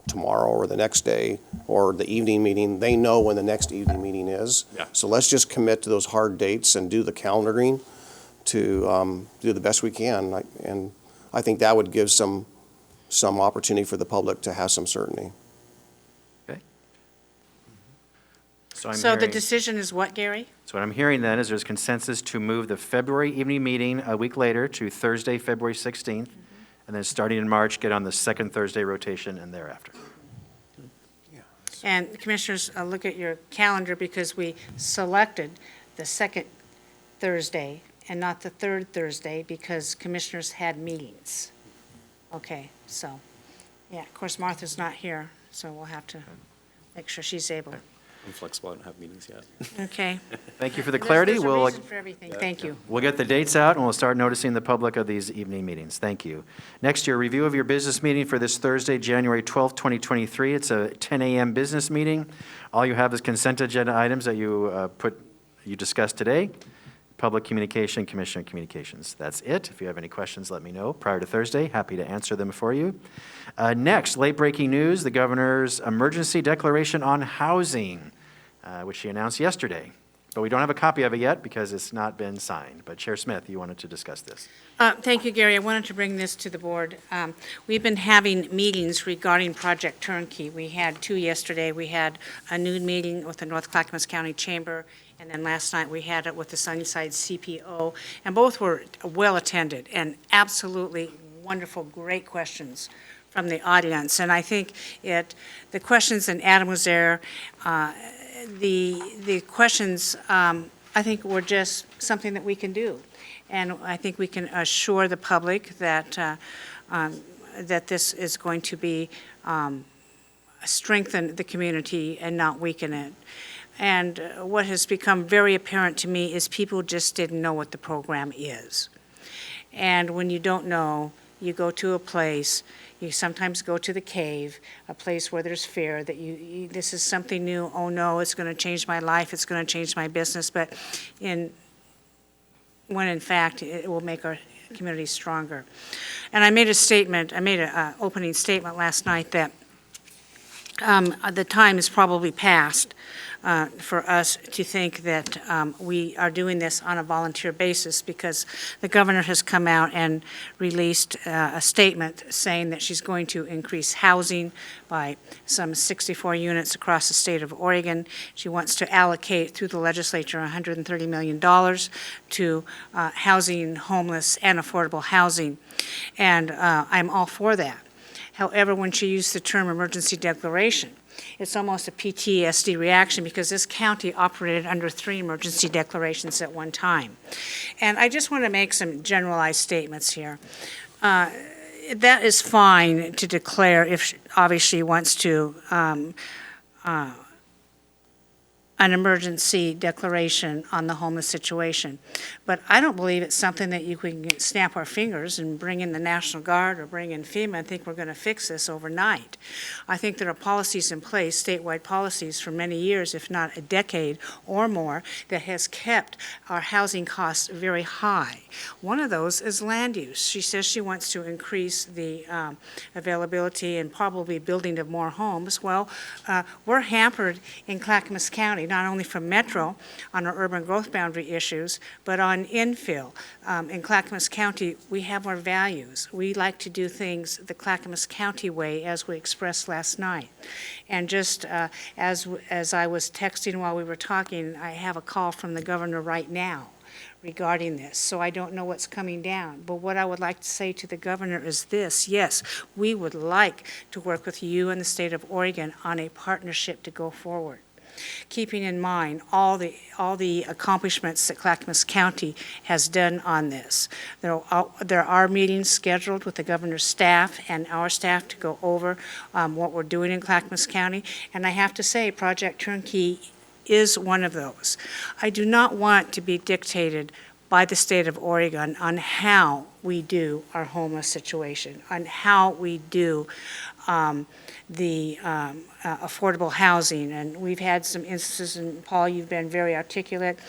Speaker 6: tomorrow or the next day or the evening meeting, they know when the next evening meeting is.
Speaker 9: Yeah.
Speaker 6: So let's just commit to those hard dates and do the calendaring to do the best we can. And I think that would give some opportunity for the public to have some certainty.
Speaker 1: So the decision is what, Gary?
Speaker 2: So what I'm hearing then is there's consensus to move the February evening meeting a week later to Thursday, February 16th, and then starting in March, get on the second Thursday rotation and thereafter.
Speaker 1: And commissioners, look at your calendar because we selected the second Thursday and not the third Thursday because commissioners had meetings. Okay, so, yeah, of course, Martha's not here, so we'll have to make sure she's able.
Speaker 9: I'm flexible, I don't have meetings yet.
Speaker 1: Okay.
Speaker 2: Thank you for the clarity.
Speaker 1: There's a
Speaker 2: We'll
Speaker 1: reason for everything. Thank you.
Speaker 2: We'll get the dates out, and we'll start noticing the public of these evening meetings. Thank you. Next, your review of your business meeting for this Thursday, January 12th, 2023. It's a 10 a.m. business meeting. All you have is consent agenda items that you discussed today. Public communication, commissioner communications. That's it. If you have any questions, let me know prior to Thursday. Happy to answer them for you. Next, late-breaking news, the governor's emergency declaration on housing, which she announced yesterday. But we don't have a copy of it yet because it's not been signed. But Chair Smith, you wanted to discuss this.
Speaker 1: Thank you, Gary. I wanted to bring this to the board. We've been having meetings regarding Project Turnkey. We had 2 yesterday. We had a noon meeting with the North Clackamas County Chamber, and then last night we had it with the Sunnyside CPO, and both were well-attended and absolutely wonderful, great questions from the audience. And I think the questions, and Adam was there, the questions, I think were just something that we can do. And I think we can assure the public that, that this is going to be, strengthen the community and not weaken it. And what has become very apparent to me is people just didn't know what the program is. And when you don't know, you go to a place, you sometimes go to the cave, a place where there's fear that this is something new, oh no, it's going to change my life, it's going to change my business, but when in fact it will make our community stronger. And I made an opening statement last night that the time is probably past for us to think that we are doing this on a volunteer basis, because the governor has come out and released a statement saying that she's going to increase housing by some 64 units across the state of Oregon. She wants to allocate through the legislature $130 million to housing, homeless, and affordable housing. And I'm all for that. However, when she used the term emergency declaration, it's almost a PTSD reaction, because this county operated under 3 emergency declarations at one time. And I just want to make some generalized statements here. That is fine to declare if obviously she wants to an emergency declaration on the homeless situation. But I don't believe it's something that you can snap our fingers and bring in the National Guard or bring in FEMA and think we're going to fix this overnight. I think there are policies in place, statewide policies for many years, if not a decade or more, that has kept our housing costs very high. One of those is land use. She says she wants to increase the availability and probably building of more homes. Well, we're hampered in Clackamas County, not only from Metro on our urban growth boundary issues, but on infill. In Clackamas County, we have our values. We like to do things the Clackamas County way, as we expressed last night. And just as I was texting while we were talking, I have a call from the governor right now regarding this, so I don't know what's coming down. But what I would like to say to the governor is this: yes, we would like to work with you and the state of Oregon on a partnership to go forward, keeping in mind all the accomplishments that Clackamas County has done on this. There are meetings scheduled with the governor's staff and our staff to go over what we're doing in Clackamas County, and I have to say Project Turnkey is one of those. I do not want to be dictated by the state of Oregon on how we do our homeless situation, on how we do the affordable housing. And we've had some instances, and Paul, you've been very articulate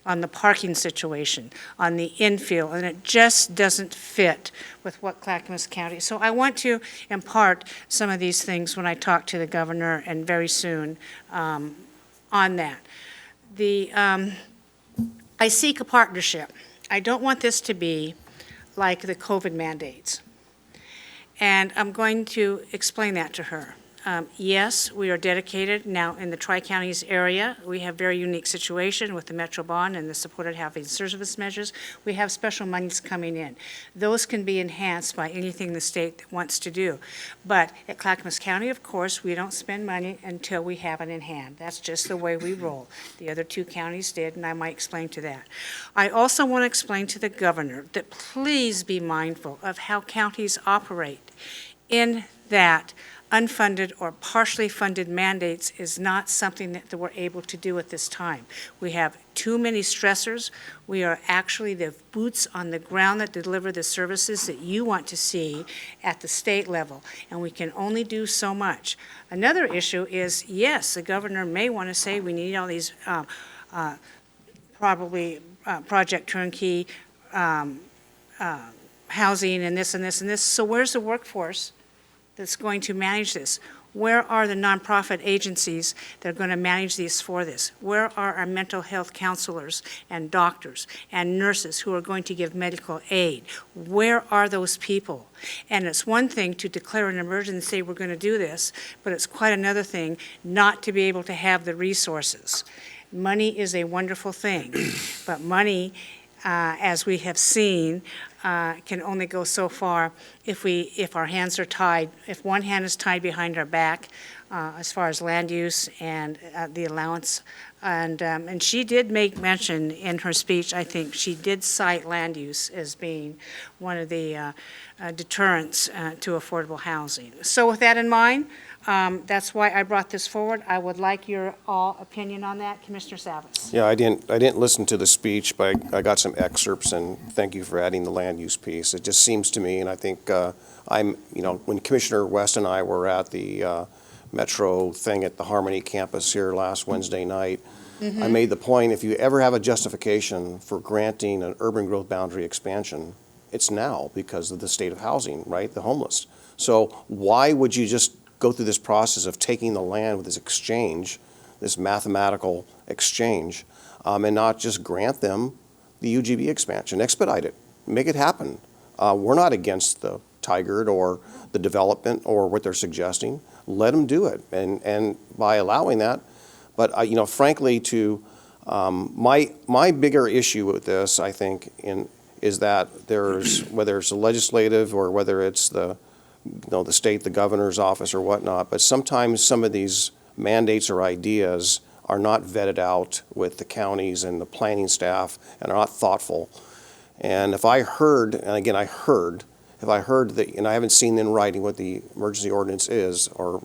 Speaker 1: on the parking situation, on the infill, and it just doesn't fit with what Clackamas County. So I want to impart some of these things when I talk to the governor, and very soon on that. I seek a partnership. I don't want this to be like the COVID mandates. And I'm going to explain that to her. Yes, we are dedicated now in the Tri-Counties area. We have a very unique situation with the Metro Bond and the supported housing service measures. We have special monies coming in. Those can be enhanced by anything the state wants to do. But at Clackamas County, of course, we don't spend money until we have it in hand. That's just the way we roll. The other 2 counties did, and I might explain to that. I also want to explain to the governor that please be mindful of how counties operate, in that unfunded or partially funded mandates is not something that we're able to do at this time. We have too many stressors. We are actually the boots on the ground that deliver the services that you want to see at the state level, and we can only do so much. Another issue is, yes, the governor may want to say we need all these probably Project Turnkey housing and this and this and this. So where's the workforce that's going to manage this? Where are the nonprofit agencies that are going to manage these for this? Where are our mental health counselors and doctors and nurses who are going to give medical aid? Where are those people? And it's one thing to declare an emergency and say we're going to do this, but it's quite another thing not to be able to have the resources. Money is a wonderful thing, but money, as we have seen, can only go so far if our hands are tied, if one hand is tied behind our back as far as land use and the allowance. And she did make mention in her speech, I think, she did cite land use as being one of the deterrents to affordable housing. So with that in mind, that's why I brought this forward. I would like your all opinion on that. Commissioner Savas.
Speaker 6: Yeah, I didn't listen to the speech, but I got some excerpts, and thank you for adding the land use piece. It just seems to me, and I think when Commissioner West and I were at the Metro thing at the Harmony campus here last Wednesday night, I made the point, if you ever have a justification for granting an urban growth boundary expansion, it's now because of the state of housing, right? The homeless. So why would you just go through this process of taking the land with this exchange this mathematical exchange, and not just grant them the UGB expansion. Expedite it. Make it happen. We're not against the Tigard or the development or what they're suggesting. Let them do it, and by allowing that. But frankly, my bigger issue with this, I think, is that whether it's the legislative or whether it's the state, the governor's office or whatnot, but sometimes some of these mandates or ideas are not vetted out with the counties and the planning staff and are not thoughtful. And if I heard, and again, if I heard that, and I haven't seen in writing what the emergency ordinance is or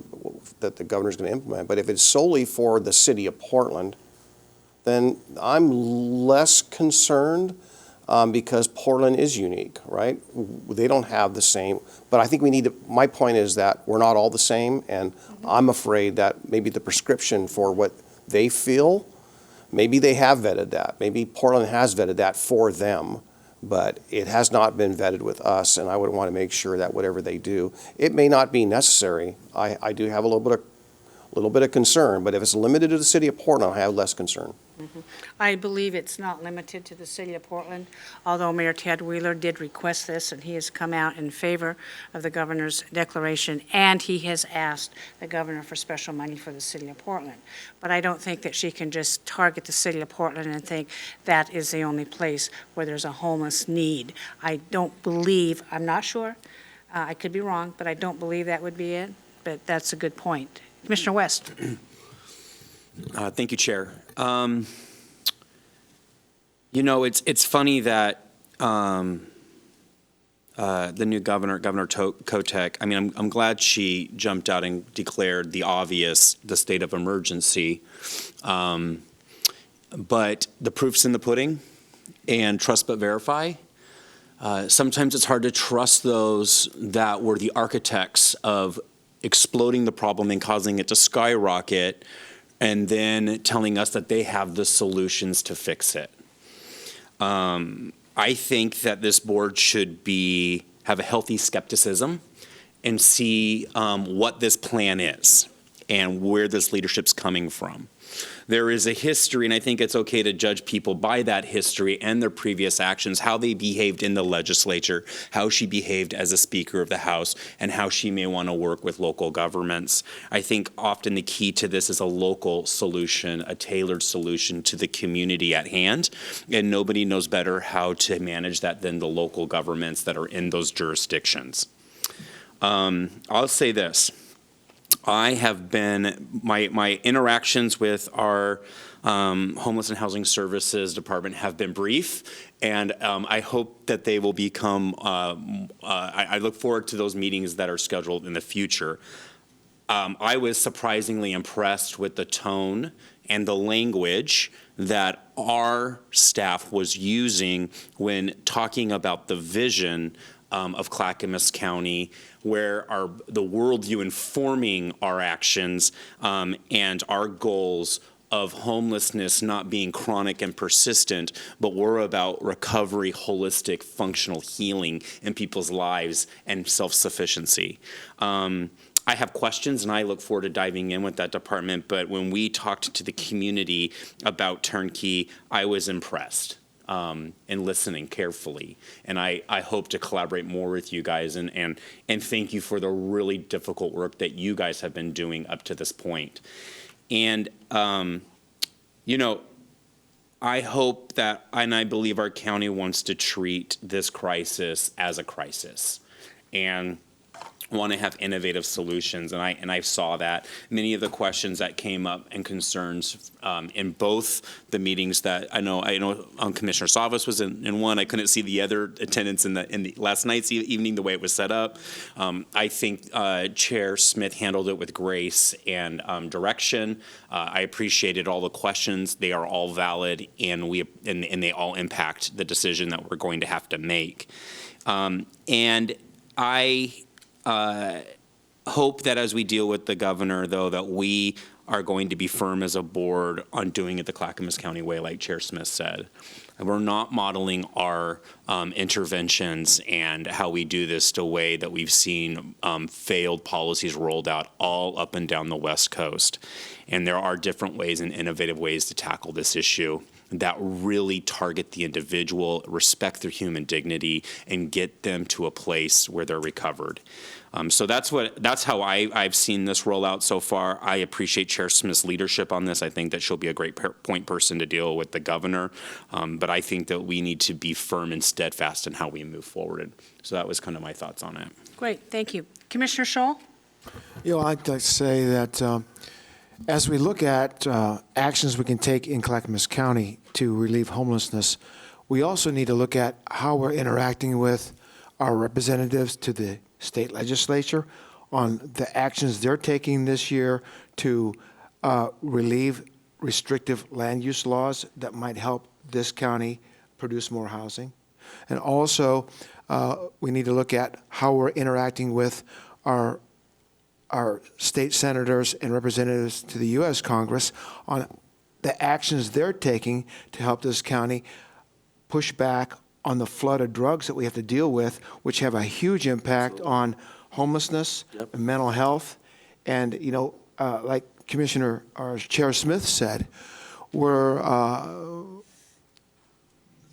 Speaker 6: that the governor's going to implement, but if it's solely for the city of Portland, then I'm less concerned because Portland is unique, right? They don't have the same, but I think my point is that we're not all the same, and I'm afraid that maybe the prescription for what they feel, maybe they have vetted that. Maybe Portland has vetted that for them, but it has not been vetted with us, and I would want to make sure that whatever they do, it may not be necessary. I do have a little bit of concern, but if it's limited to the city of Portland, I have less concern.
Speaker 1: I believe it's not limited to the city of Portland, although Mayor Ted Wheeler did request this, and he has come out in favor of the governor's declaration, and he has asked the governor for special money for the city of Portland. But I don't think that she can just target the city of Portland and think that is the only place where there's a homeless need. I don't believe, I'm not sure, I could be wrong, but I don't believe that would be it, but that's a good point. Commissioner West.
Speaker 9: Thank you, Chair. It's funny that the new governor, Governor Kotek, I mean, I'm glad she jumped out and declared the obvious, the state of emergency. But the proof's in the pudding, and trust but verify. Sometimes it's hard to trust those that were the architects of exploding the problem and causing it to skyrocket, and then telling us that they have the solutions to fix it. I think that this board should have a healthy skepticism and see what this plan is and where this leadership's coming from. There is a history, and I think it's okay to judge people by that history and their previous actions, how they behaved in the legislature, how she behaved as a Speaker of the House, and how she may want to work with local governments. I think often the key to this is a local solution, a tailored solution to the community at hand, and nobody knows better how to manage that than the local governments that are in those jurisdictions. I'll say this. I have been, my interactions with our Homeless and Housing Services Department have been brief, and I hope that they will become, I look forward to those meetings that are scheduled in the future. I was surprisingly impressed with the tone and the language that our staff was using when talking about the vision of Clackamas County, where the worldview informing our actions and our goals of homelessness not being chronic and persistent, but we're about recovery, holistic, functional healing in people's lives and self-sufficiency. I have questions, and I look forward to diving in with that department, but when we talked to the community about Turnkey, I was impressed. And listening carefully. And I hope to collaborate more with you guys and thank you for the really difficult work that you guys have been doing up to this point. And, I hope that, and I believe our county wants to treat this crisis as a crisis and want to have innovative solutions, and I saw that. Many of the questions that came up and concerns in both the meetings that I know Commissioner Savas was in one. I couldn't see the other attendance in the last night's evening the way it was set up. I think Chair Smith handled it with grace and direction. I appreciated all the questions. They are all valid, and they all impact the decision that we're going to have to make. And hope that as we deal with the governor, though, that we are going to be firm as a board on doing it the Clackamas County way, like Chair Smith said. And we're not modeling our interventions and how we do this the way that we've seen failed policies rolled out all up and down the West Coast. And there are different ways and innovative ways to tackle this issue that really target the individual, respect their human dignity, and get them to a place where they're recovered. So that's how I've seen this roll out so far. I appreciate Chair Smith's leadership on this. I think that she'll be a great point person to deal with the governor. But I think that we need to be firm and steadfast in how we move forward. So that was kind of my thoughts on it.
Speaker 1: Great, thank you. Commissioner Scholl?
Speaker 8: I'd like to say that as we look at actions we can take in Clackamas County to relieve homelessness, we also need to look at how we're interacting with our representatives to the state legislature on the actions they're taking this year to relieve restrictive land use laws that might help this county produce more housing. And also, we need to look at how we're interacting with our state senators and representatives to the U.S. Congress on the actions they're taking to help this county push back on the flood of drugs that we have to deal with, which have a huge impact on homelessness and mental health. And, like Commissioner or Chair Smith said, we're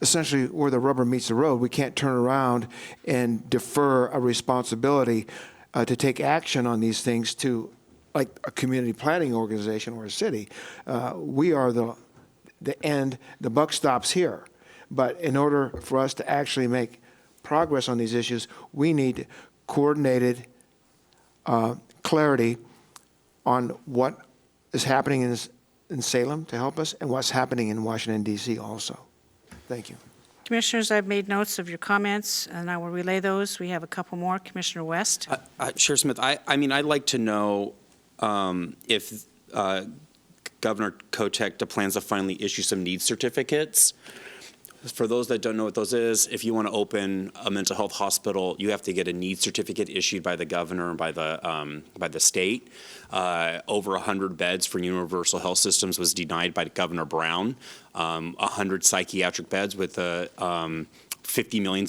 Speaker 8: essentially where the rubber meets the road. We can't turn around and defer a responsibility to take action on these things to, like a community planning organization or a city. We are the end, the buck stops here. But in order for us to actually make progress on these issues, we need coordinated clarity on what is happening in Salem to help us and what's happening in Washington, D.C. also. Thank you.
Speaker 1: Commissioners, I've made notes of your comments, and I will relay those. We have a couple more. Commissioner West?
Speaker 9: Chair Smith, I'd like to know if Governor Kotek plans to finally issue some needs certificates. For those that don't know what those is, if you want to open a mental health hospital, you have to get a needs certificate issued by the governor and by the state. Over 100 beds for Universal Health Systems was denied by Governor Brown. 100 psychiatric beds with $50 million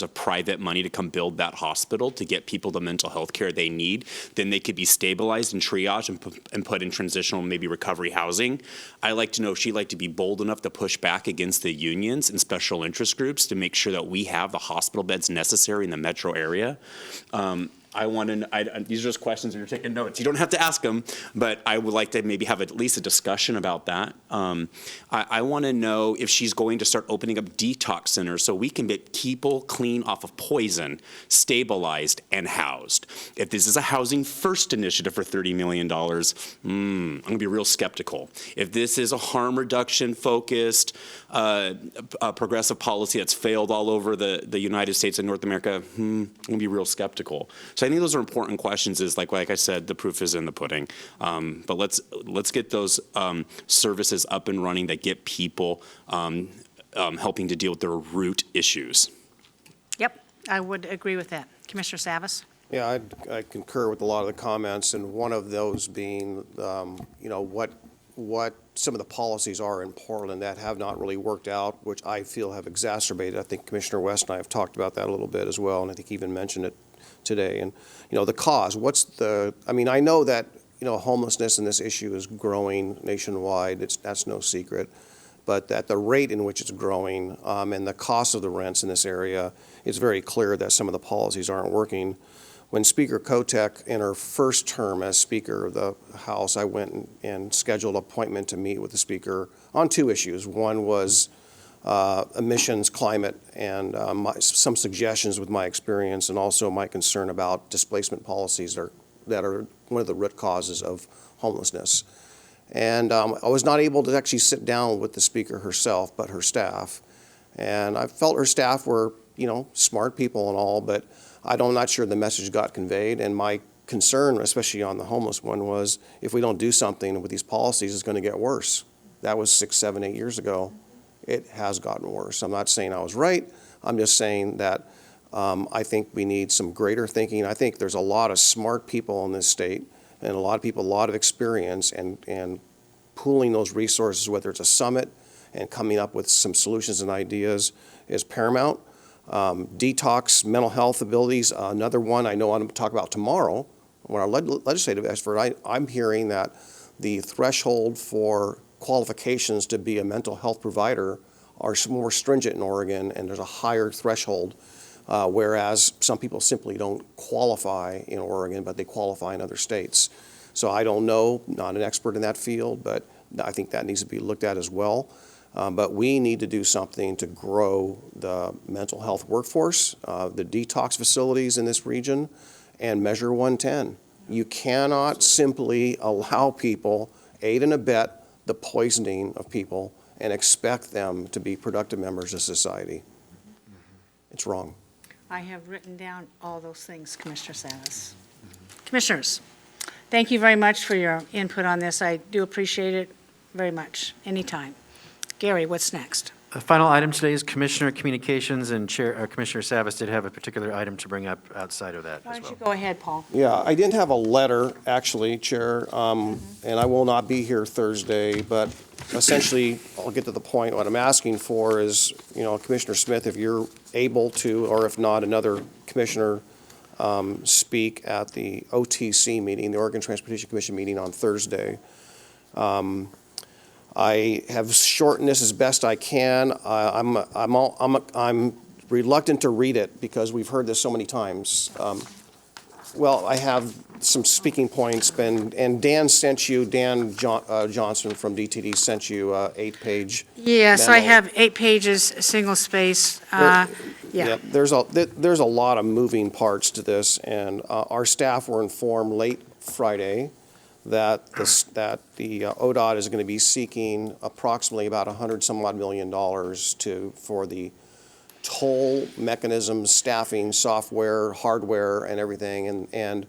Speaker 9: of private money to come build that hospital to get people the mental health care they need. Then they could be stabilized and triaged and put in transitional, maybe recovery housing. I like to know if she'd like to be bold enough to push back against the unions and special interest groups to make sure that we have the hospital beds necessary in the metro area. I want to, these are just questions, and you're taking notes. You don't have to ask them, but I would like to maybe have at least a discussion about that. I want to know if she's going to start opening up detox centers so we can get people clean off of poison, stabilized, and housed. If this is a housing first initiative for $30 million, I'm going to be real skeptical. If this is a harm reduction focused progressive policy that's failed all over the United States and North America, I'm going to be real skeptical. So I think those are important questions. Is like I said, the proof is in the pudding. But let's get those services up and running that get people helping to deal with their root issues.
Speaker 1: Yep, I would agree with that. Commissioner Savas?
Speaker 6: Yeah, I concur with a lot of the comments, and one of those being, what some of the policies are in Portland that have not really worked out, which I feel have exacerbated. I think Commissioner West and I have talked about that a little bit as well, and I think he even mentioned it today. And, the cause, I know that, homelessness and this issue is growing nationwide. That's no secret. But at the rate in which it's growing and the cost of the rents in this area, it's very clear that some of the policies aren't working. When Speaker Kotek, in her first term as Speaker of the House, I went and scheduled an appointment to meet with the Speaker on two issues. One was emissions, climate, and some suggestions with my experience, and also my concern about displacement policies that are one of the root causes of homelessness. And I was not able to actually sit down with the Speaker herself, but her staff. And I felt her staff were, smart people and all, but I'm not sure the message got conveyed. And my concern, especially on the homeless one, was if we don't do something with these policies, it's going to get worse. That was 6, 7, 8 years ago. It has gotten worse. I'm not saying I was right. I'm just saying that I think we need some greater thinking. I think there's a lot of smart people in this state and a lot of people, a lot of experience, and pooling those resources, whether it's a summit and coming up with some solutions and ideas, is paramount. Detox, mental health abilities, another one I know I'm going to talk about tomorrow when our legislative expert. I'm hearing that the threshold for qualifications to be a mental health provider are more stringent in Oregon, and there's a higher threshold, whereas some people simply don't qualify in Oregon, but they qualify in other states. So I don't know, not an expert in that field, but I think that needs to be looked at as well. But we need to do something to grow the mental health workforce, the detox facilities in this region, and Measure 110. You cannot simply allow people, aid and abet the poisoning of people, and expect them to be productive members of society. It's wrong.
Speaker 1: I have written down all those things, Commissioner Salas. Commissioners, thank you very much for your input on this. I do appreciate it very much, anytime. Gary, what's next?
Speaker 2: The final item today is Commissioner Communications, and Commissioner Savas did have a particular item to bring up outside of that
Speaker 1: Why
Speaker 2: as
Speaker 1: don't
Speaker 2: well.
Speaker 1: you go ahead, Paul?
Speaker 6: Yeah, I didn't have a letter, actually, Chair, and I will not be here Thursday, but essentially, I'll get to the point. What I'm asking for is, Commissioner Smith, if you're able to, or if not, another commissioner speak at the OTC meeting, the Oregon Transportation Commission meeting on Thursday. I have shortened this as best I can. I'm reluctant to read it because we've heard this so many times. Well, I have some speaking points, and Dan sent you, Dan Johnson from DTD sent you an 8-page
Speaker 1: Yes, I
Speaker 6: memo.
Speaker 1: have 8 pages, single space. Yeah.
Speaker 6: There's a lot of moving parts to this, and our staff were informed late Friday that the ODOT is going to be seeking approximately about $100-some-odd million for the toll mechanism, staffing, software, hardware, and everything. And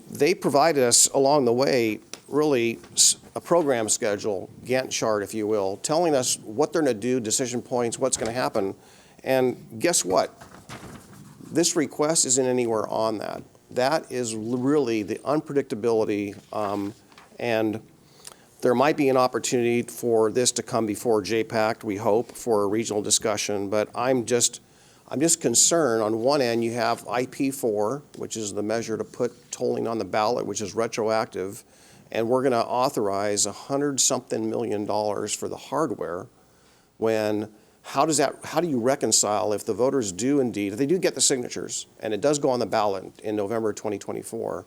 Speaker 6: they provided us along the way really a program schedule, Gantt chart, if you will, telling us what they're going to do, decision points, what's going to happen. And guess what? This request isn't anywhere on that. That is really the unpredictability, and there might be an opportunity for this to come before JPAC, we hope, for a regional discussion, but I'm just concerned. On one end, you have IP4, which is the measure to put tolling on the ballot, which is retroactive, and we're going to authorize $100-something million for the hardware when how do you reconcile if the voters do indeed, if they do get the signatures, and it does go on the ballot in November 2024,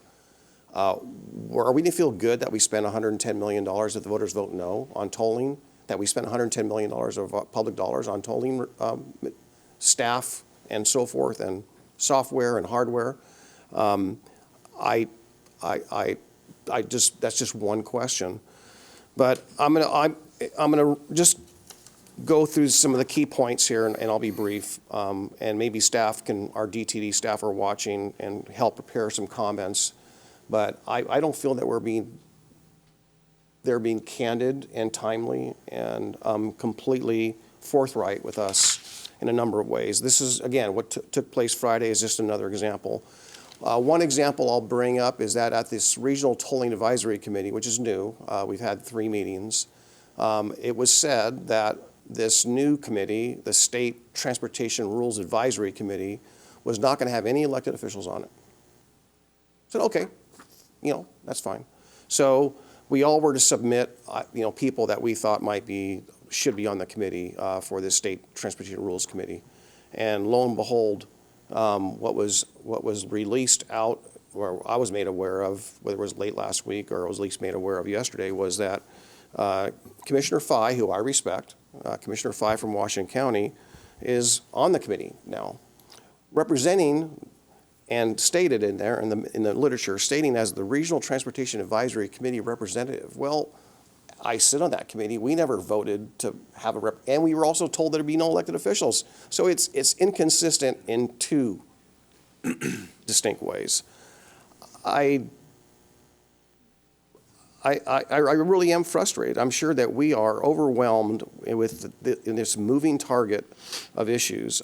Speaker 6: are we going to feel good that we spent $110 million if the voters vote no on tolling, that we spent $110 million of public dollars on tolling staff and so forth, and software and hardware? That's just one question. But I'm gonna just go through some of the key points here, and I'll be brief. And maybe our DTD staff are watching and help prepare some comments. But I don't feel that they're being candid and timely and completely forthright with us in a number of ways. This is, again, what took place Friday is just another example. One example I'll bring up is that at this Regional Tolling Advisory Committee, which is new, we've had 3 meetings, it was said that this new committee, the State Transportation Rules Advisory Committee, was not going to have any elected officials on it. I said, okay, that's fine. So we all were to submit, people that we thought should be on the committee for this State Transportation Rules Committee. And lo and behold, what was released out, or I was made aware of, whether it was late last week or I was at least made aware of yesterday, was that Commissioner Fye, who I respect, Commissioner Fye from Washington County, is on the committee now, representing and stated in there in the literature, stating as the Regional Transportation Advisory Committee representative. Well, I sit on that committee. We never voted to have a rep, and we were also told there'd be no elected officials. So it's inconsistent in 2 distinct ways. I really am frustrated. I'm sure that we are overwhelmed with in this moving target of issues.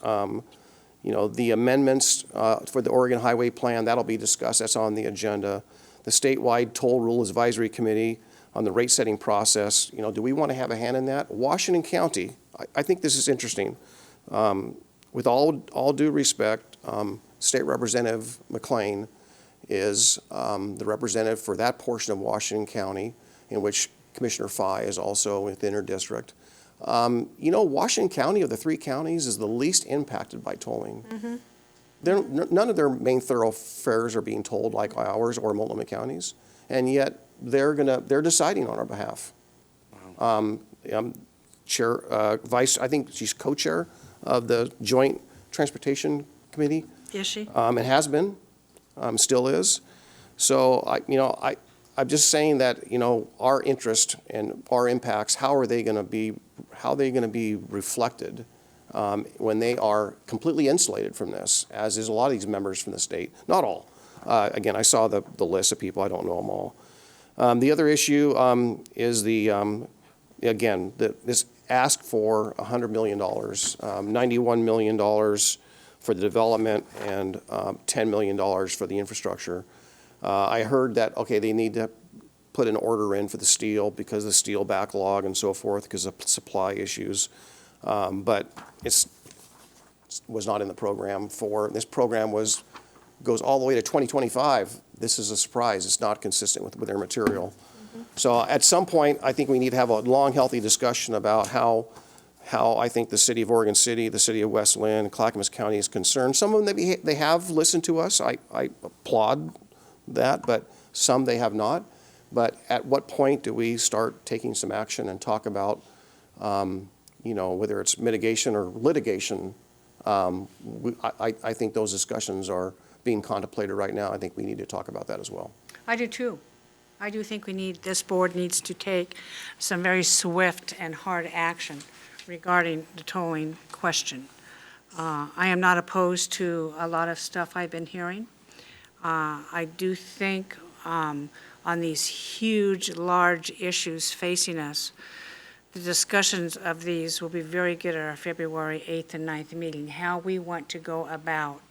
Speaker 6: The amendments for the Oregon Highway Plan, that'll be discussed, that's on the agenda. The statewide toll rule advisory committee on the rate setting process, do we want to have a hand in that? Washington County, I think this is interesting. With all due respect, State Representative McLean is the representative for that portion of Washington County, in which Commissioner Fye is also within her district. Washington County of the 3 counties is the least impacted by tolling. None of their main thoroughfares are being tolled like ours or Multnomah County's, and yet they're deciding on our behalf. Vice, I think she's co-chair of the Joint Transportation Committee.
Speaker 1: Is she?
Speaker 6: It has been, still is. So I'm just saying that our interest and our impacts, how are they going to be reflected when they are completely insulated from this, as is a lot of these members from the state. Not all. Again, I saw the list of people. I don't know them all. The other issue is this ask for $100 million, $91 million for the development and $10 million for the infrastructure. I heard that, okay, they need to put an order in for the steel because of the steel backlog and so forth because of supply issues. But it was not in the program this program goes all the way to 2025. This is a surprise. It's not consistent with their material. So at some point, I think we need to have a long, healthy discussion about how I think the city of Oregon City, the city of West Linn, Clackamas County is concerned. Some of them, they have listened to us. I applaud that, but some they have not. But at what point do we start taking some action and talk about, whether it's mitigation or litigation? I think those discussions are being contemplated right now. I think we need to talk about that as well.
Speaker 1: I do too. I do think this board needs to take some very swift and hard action regarding the tolling question. I am not opposed to a lot of stuff I've been hearing. I do think on these huge, large issues facing us, the discussions of these will be very good at our February 8th and 9th meeting, how we want to go about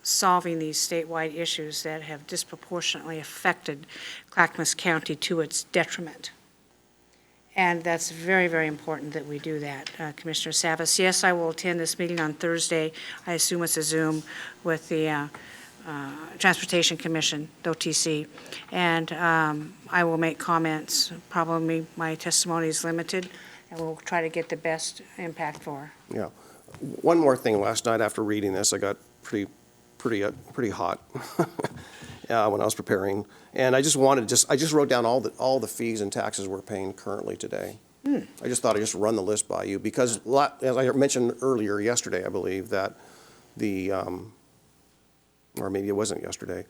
Speaker 1: solving these statewide issues that have disproportionately affected Clackamas County to its detriment. And that's very, very important that we do that, Commissioner Savas. Yes, I will attend this meeting on Thursday. I assume it's a Zoom with the Transportation Commission, the OTC, and I will make comments. Probably my testimony is limited, and we'll try to get the best impact for her.
Speaker 6: Yeah. One more thing. Last night after reading this, I got pretty hot when I was preparing, and I just wrote down all the fees and taxes we're paying currently today. I just thought I'd just run the list by you because, as I mentioned earlier yesterday, I believe that or maybe it wasn't yesterday,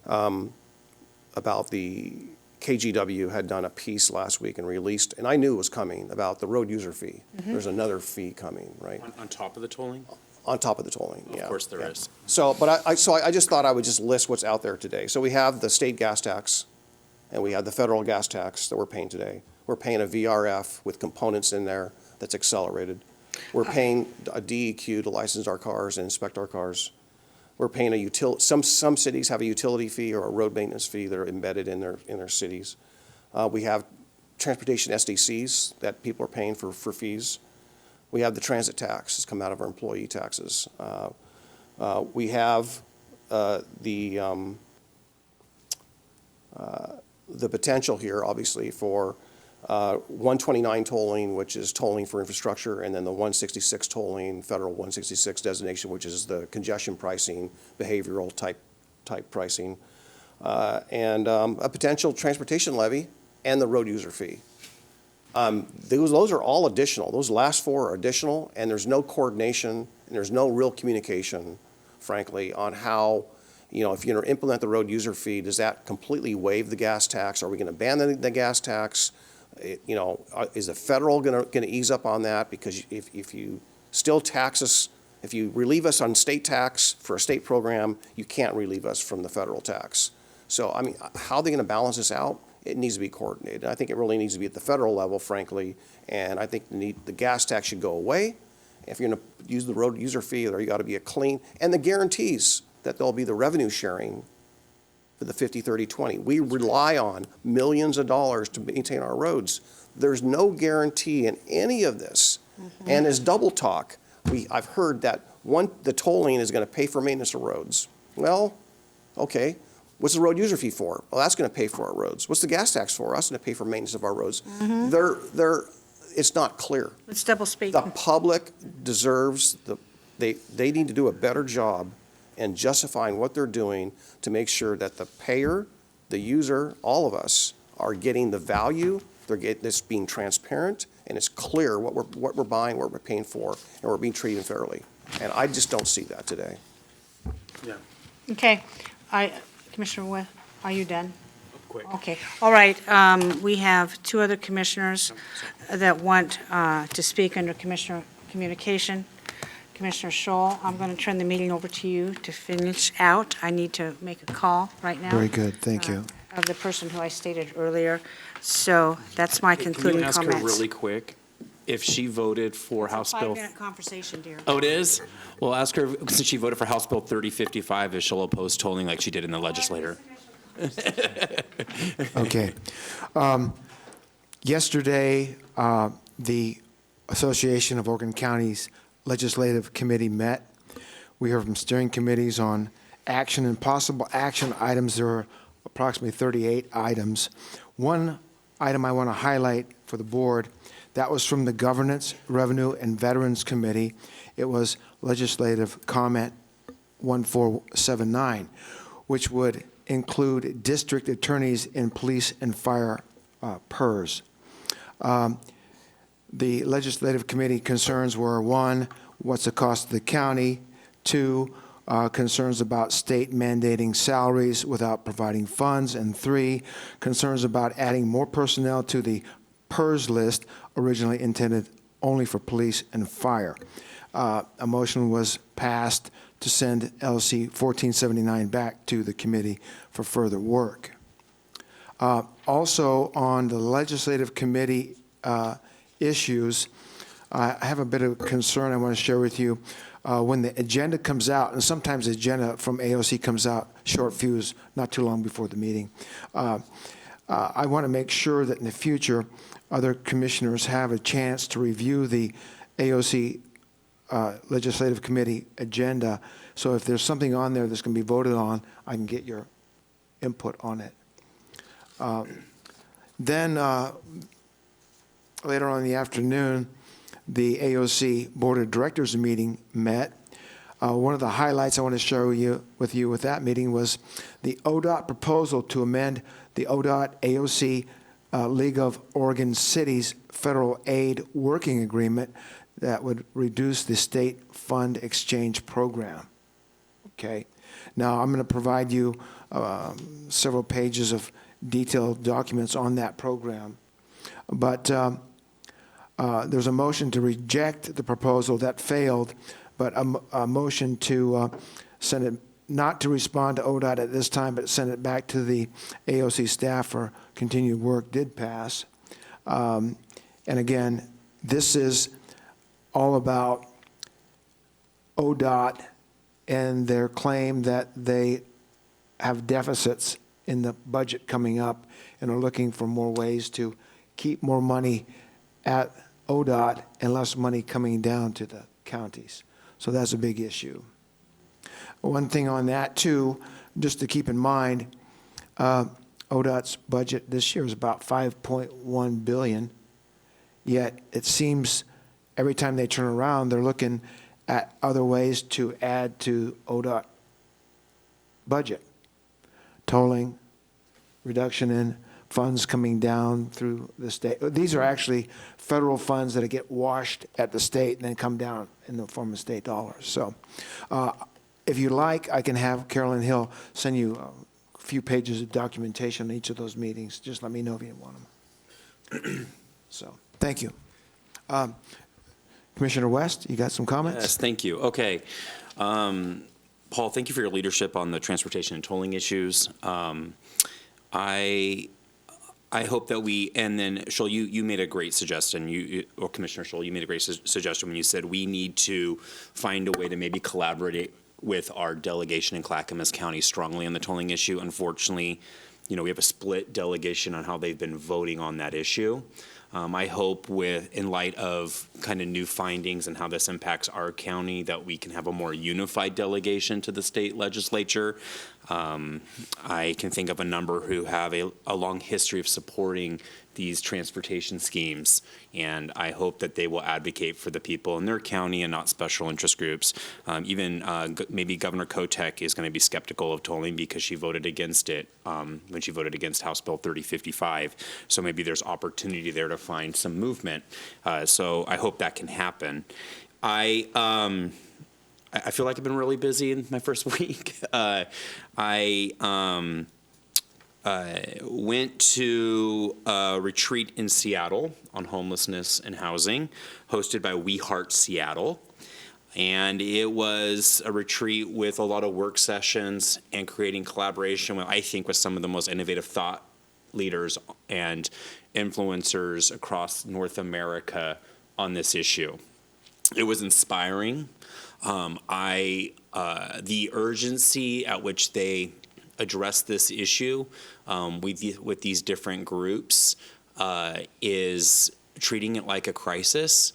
Speaker 6: about the KGW had done a piece last week and released, and I knew it was coming, about the road user fee. There's another fee coming, right?
Speaker 9: On top of the tolling?
Speaker 6: On top of the tolling, yeah.
Speaker 9: Of course there is.
Speaker 6: So, but I just thought I would just list what's out there today. So we have the state gas tax, and we have the federal gas tax that we're paying today. We're paying a VRF with components in there that's accelerated. We're paying a DEQ to license our cars and inspect our cars. We're paying some cities have a utility fee or a road maintenance fee that are embedded in their cities. We have transportation SDCs that people are paying for fees. We have the transit tax that's come out of our employee taxes. We have the potential here, obviously, for 129 tolling, which is tolling for infrastructure, and then the 166 tolling, federal 166 designation, which is the congestion pricing, behavioral type pricing, and a potential transportation levy and the road user fee. Those are all additional. Those last four are additional, and there's no coordination and there's no real communication, frankly, on how, if you're going to implement the road user fee, does that completely waive the gas tax? Are we going to ban the gas tax? Is the federal going to ease up on that? Because if you still tax us, if you relieve us on state tax for a state program, you can't relieve us from the federal tax. So, I mean, how are they going to balance this out? It needs to be coordinated. I think it really needs to be at the federal level, frankly, and I think the gas tax should go away, If you're going to use the road user fee, there you got to be a clean, and the guarantees that there'll be the revenue sharing for the 50, 30, 20. We rely on millions of dollars to maintain our roads. There's no guarantee in any of this. And as double talk, I've heard that the tolling is going to pay for maintenance of roads. Well, okay. What's the road user fee for? Well, that's going to pay for our roads. What's the gas tax for? That's going to pay for maintenance of our roads. It's not clear.
Speaker 1: It's double speak.
Speaker 6: The public deserves, they need to do a better job in justifying what they're doing to make sure that the payer, the user, all of us are getting the value, it's being transparent, and it's clear what we're buying, what we're paying for, and we're being treated fairly. And I just don't see that today.
Speaker 1: Okay, Commissioner West, are you done? Quick. Okay, all right, we have two other commissioners that want to speak under Commissioner Communication. Commissioner Scholl, I'm going to turn the meeting over to you to finish out. I need to make a call right now.
Speaker 8: Very good, thank you.
Speaker 1: Of the person who I stated earlier. So that's my concluding comments.
Speaker 11: Can you ask her really quick if she voted for House Bill?
Speaker 1: 5-minute conversation, dear.
Speaker 11: Oh, it is? Well, ask her, since she voted for House Bill 3055, if she'll oppose tolling like she did in the legislature.
Speaker 8: Okay. Yesterday, the Association of Oregon Counties Legislative Committee met. We heard from steering committees on action and possible action items. There are approximately 38 items. One item I want to highlight for the board, that was from the Governance, Revenue, and Veterans Committee. It was Legislative Comment 1479, which would include district attorneys in police and fire PERS. The Legislative Committee concerns were, one, what's the cost of the county? Two, concerns about state mandating salaries without providing funds. And three, concerns about adding more personnel to the PERS list originally intended only for police and fire. A motion was passed to send LC 1479 back to the committee for further work. Also, on the Legislative Committee issues, I have a bit of concern I want to share with you. When the agenda comes out, and sometimes the agenda from AOC comes out short fuse, not too long before the meeting, I want to make sure that in the future, other commissioners have a chance to review the AOC Legislative Committee agenda. So if there's something on there that's going to be voted on, I can get your input on it. Then later on in the afternoon, the AOC Board of Directors meeting met. One of the highlights I want to share with you with that meeting was the ODOT proposal to amend the ODOT AOC League of Oregon Cities Federal Aid Working Agreement that would reduce the state fund exchange program. Okay. Now I'm going to provide you several pages of detailed documents on that program. But there's a motion to reject the proposal that failed, but a motion to send it, not to respond to ODOT at this time, but send it back to the AOC staff for continued work did pass. And again, this is all about ODOT and their claim that they have deficits in the budget coming up and are looking for more ways to keep more money at ODOT and less money coming down to the counties. So that's a big issue. One thing on that too, just to keep in mind, ODOT's budget this year is about $5.1 billion, yet it seems every time they turn around, they're looking at other ways to add to ODOT budget. Tolling, reduction in funds coming down through the state. These are actually federal funds that get washed at the state and then come down in the form of state dollars. So if you like, I can have Carolyn Hill send you a few pages of documentation on each of those meetings. Just let me know if you want them. So, thank you. Commissioner West, you got some comments?
Speaker 9: Yes, thank you. Okay. Paul, thank you for your leadership on the transportation and tolling issues. I hope that and then Scholl, you made a great suggestion, or Commissioner Scholl, you made a great suggestion when you said we need to find a way to maybe collaborate with our delegation in Clackamas County strongly on the tolling issue. Unfortunately, we have a split delegation on how they've been voting on that issue. I hope in light of kind of new findings and how this impacts our county, that we can have a more unified delegation to the state legislature. I can think of a number who have a long history of supporting these transportation schemes, and I hope that they will advocate for the people in their county and not special interest groups. Maybe Governor Kotek is going to be skeptical of tolling because she voted against it when she voted against House Bill 3055. So maybe there's opportunity there to find some movement. So I hope that can happen. I feel like I've been really busy in my first week. I went to a retreat in Seattle on homelessness and housing, hosted by We Heart Seattle. And it was a retreat with a lot of work sessions and creating collaboration with, I think, with some of the most innovative thought leaders and influencers across North America on this issue. It was inspiring. The urgency at which they address this issue with these different groups is treating it like a crisis.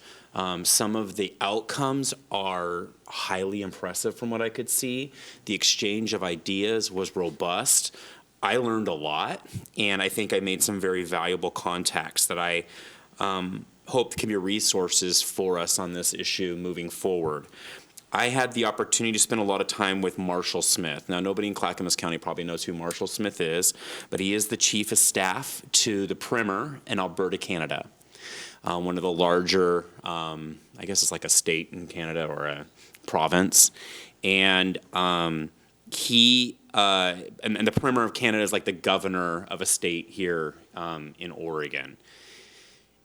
Speaker 9: Some of the outcomes are highly impressive from what I could see. The exchange of ideas was robust. I learned a lot, and I think I made some very valuable contacts that I hope can be resources for us on this issue moving forward. I had the opportunity to spend a lot of time with Marshall Smith. Now, nobody in Clackamas County probably knows who Marshall Smith is, but he is the chief of staff to the Premier in Alberta, Canada. One of the larger, I guess it's like a state in Canada or a province. And and the Premier of Canada is like the governor of a state here in Oregon.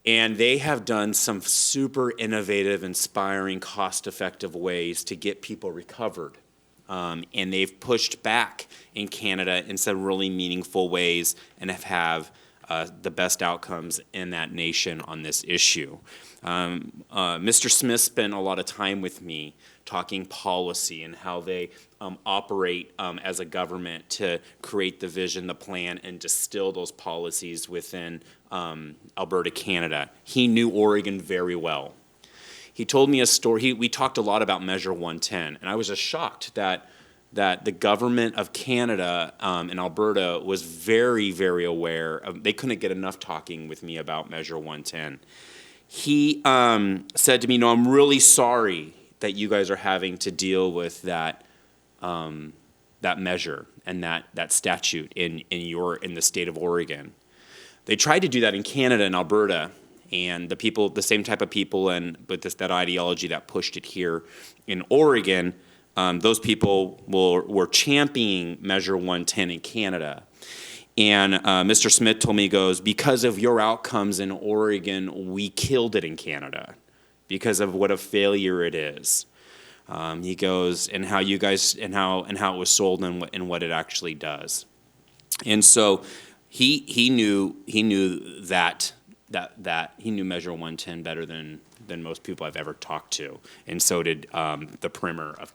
Speaker 9: And they have done some super innovative, inspiring, cost-effective ways to get people recovered. And they've pushed back in Canada in some really meaningful ways and have the best outcomes in that nation on this issue. Mr. Smith spent a lot of time with me talking policy and how they operate as a government to create the vision, the plan, and distill those policies within Alberta, Canada. He knew Oregon very well. He told me a story. We talked a lot about Measure 110, and I was just shocked that the government of Canada and Alberta was very, very aware of. They couldn't get enough talking with me about Measure 110. He said to me, "No, I'm really sorry that you guys are having to deal with that measure and that statute in the state of Oregon." They tried to do that in Canada and Alberta, and the same type of people with that ideology that pushed it here in Oregon, those people were championing Measure 110 in Canada. And Mr. Smith told me, he goes, "Because of your outcomes in Oregon, we killed it in Canada because of what a failure it is." He goes, and how you guys and how it was sold and what it actually does. And so he knew that he knew Measure 110 better than most people I've ever talked to, and so did the Premier of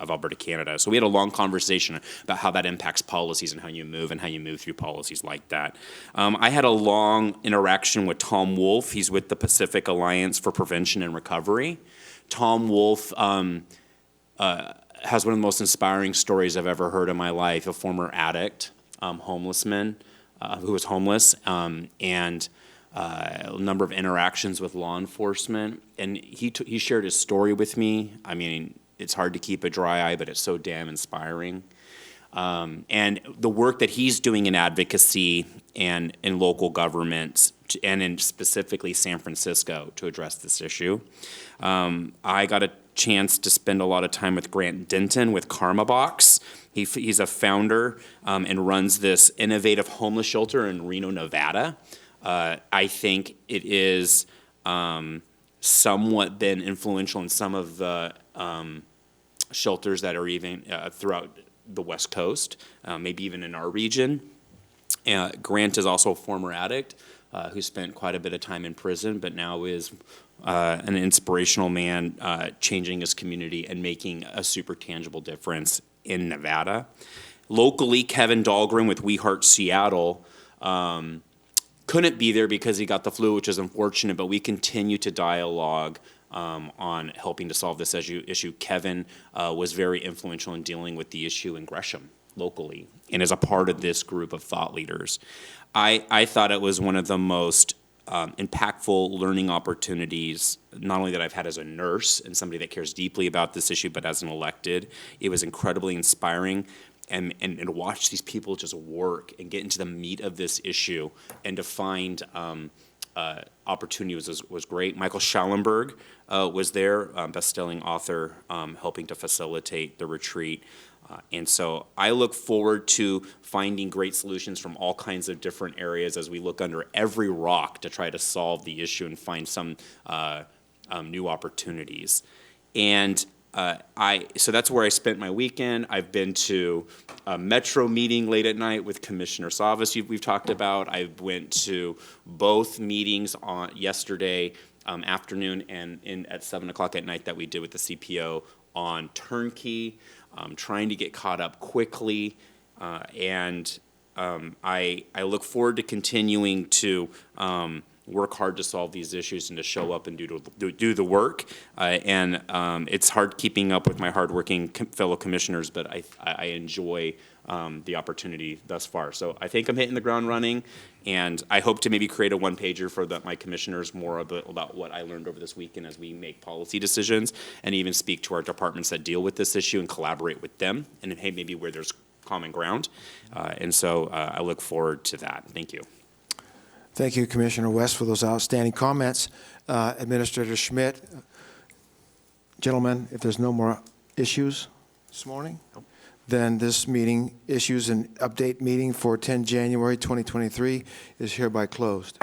Speaker 9: Alberta, Canada. So we had a long conversation about how that impacts policies and how you move through policies like that. I had a long interaction with Tom Wolf. He's with the Pacific Alliance for Prevention and Recovery. Tom Wolf has one of the most inspiring stories I've ever heard in my life. A former addict, homeless man, who was homeless, and a number of interactions with law enforcement, and he shared his story with me. I mean, it's hard to keep a dry eye, but it's so damn inspiring. And the work that he's doing in advocacy and in local governments, and in specifically San Francisco, to address this issue. I got a chance to spend a lot of time with Grant Denton with Karma Box. He's a founder and runs this innovative homeless shelter in Reno, Nevada. I think it is somewhat been influential in some of the shelters that are even throughout the West Coast, maybe even in our region. Grant is also a former addict who spent quite a bit of time in prison, but now is an inspirational man changing his community and making a super tangible difference in Nevada. Locally, Kevin Dahlgren with We Heart Seattle couldn't be there because he got the flu, which is unfortunate, but we continue to dialogue on helping to solve this issue. Kevin was very influential in dealing with the issue in Gresham locally and is a part of this group of thought leaders. I thought it was one of the most impactful learning opportunities, not only that I've had as a nurse and somebody that cares deeply about this issue, but as an elected. It was incredibly inspiring. And to watch these people just work and get into the meat of this issue and to find opportunity was great. Michael Schallenberg was there, best-selling author, helping to facilitate the retreat. And so I look forward to finding great solutions from all kinds of different areas as we look under every rock to try to solve the issue and find some new opportunities. And so that's where I spent my weekend. I've been to a Metro meeting late at night with Commissioner Savas we've talked about. I went to both meetings on yesterday afternoon and at 7 o'clock at night that we did with the CPO on turnkey, trying to get caught up quickly. And I look forward to continuing to work hard to solve these issues and to show up and do the work. And it's hard keeping up with my hardworking fellow commissioners, but I enjoy the opportunity thus far. So I think I'm hitting the ground running, and I hope to maybe create a one-pager for my commissioners more about what I learned over this weekend as we make policy decisions, and even speak to our departments that deal with this issue and collaborate with them, and hey, maybe where there's common ground. And so I look forward to that. Thank you.
Speaker 8: Thank you, Commissioner West, for those outstanding comments. Administrator Schmidt, gentlemen, if there's no more issues this morning, then this meeting, issues and update meeting for 10 January 2023 is hereby closed.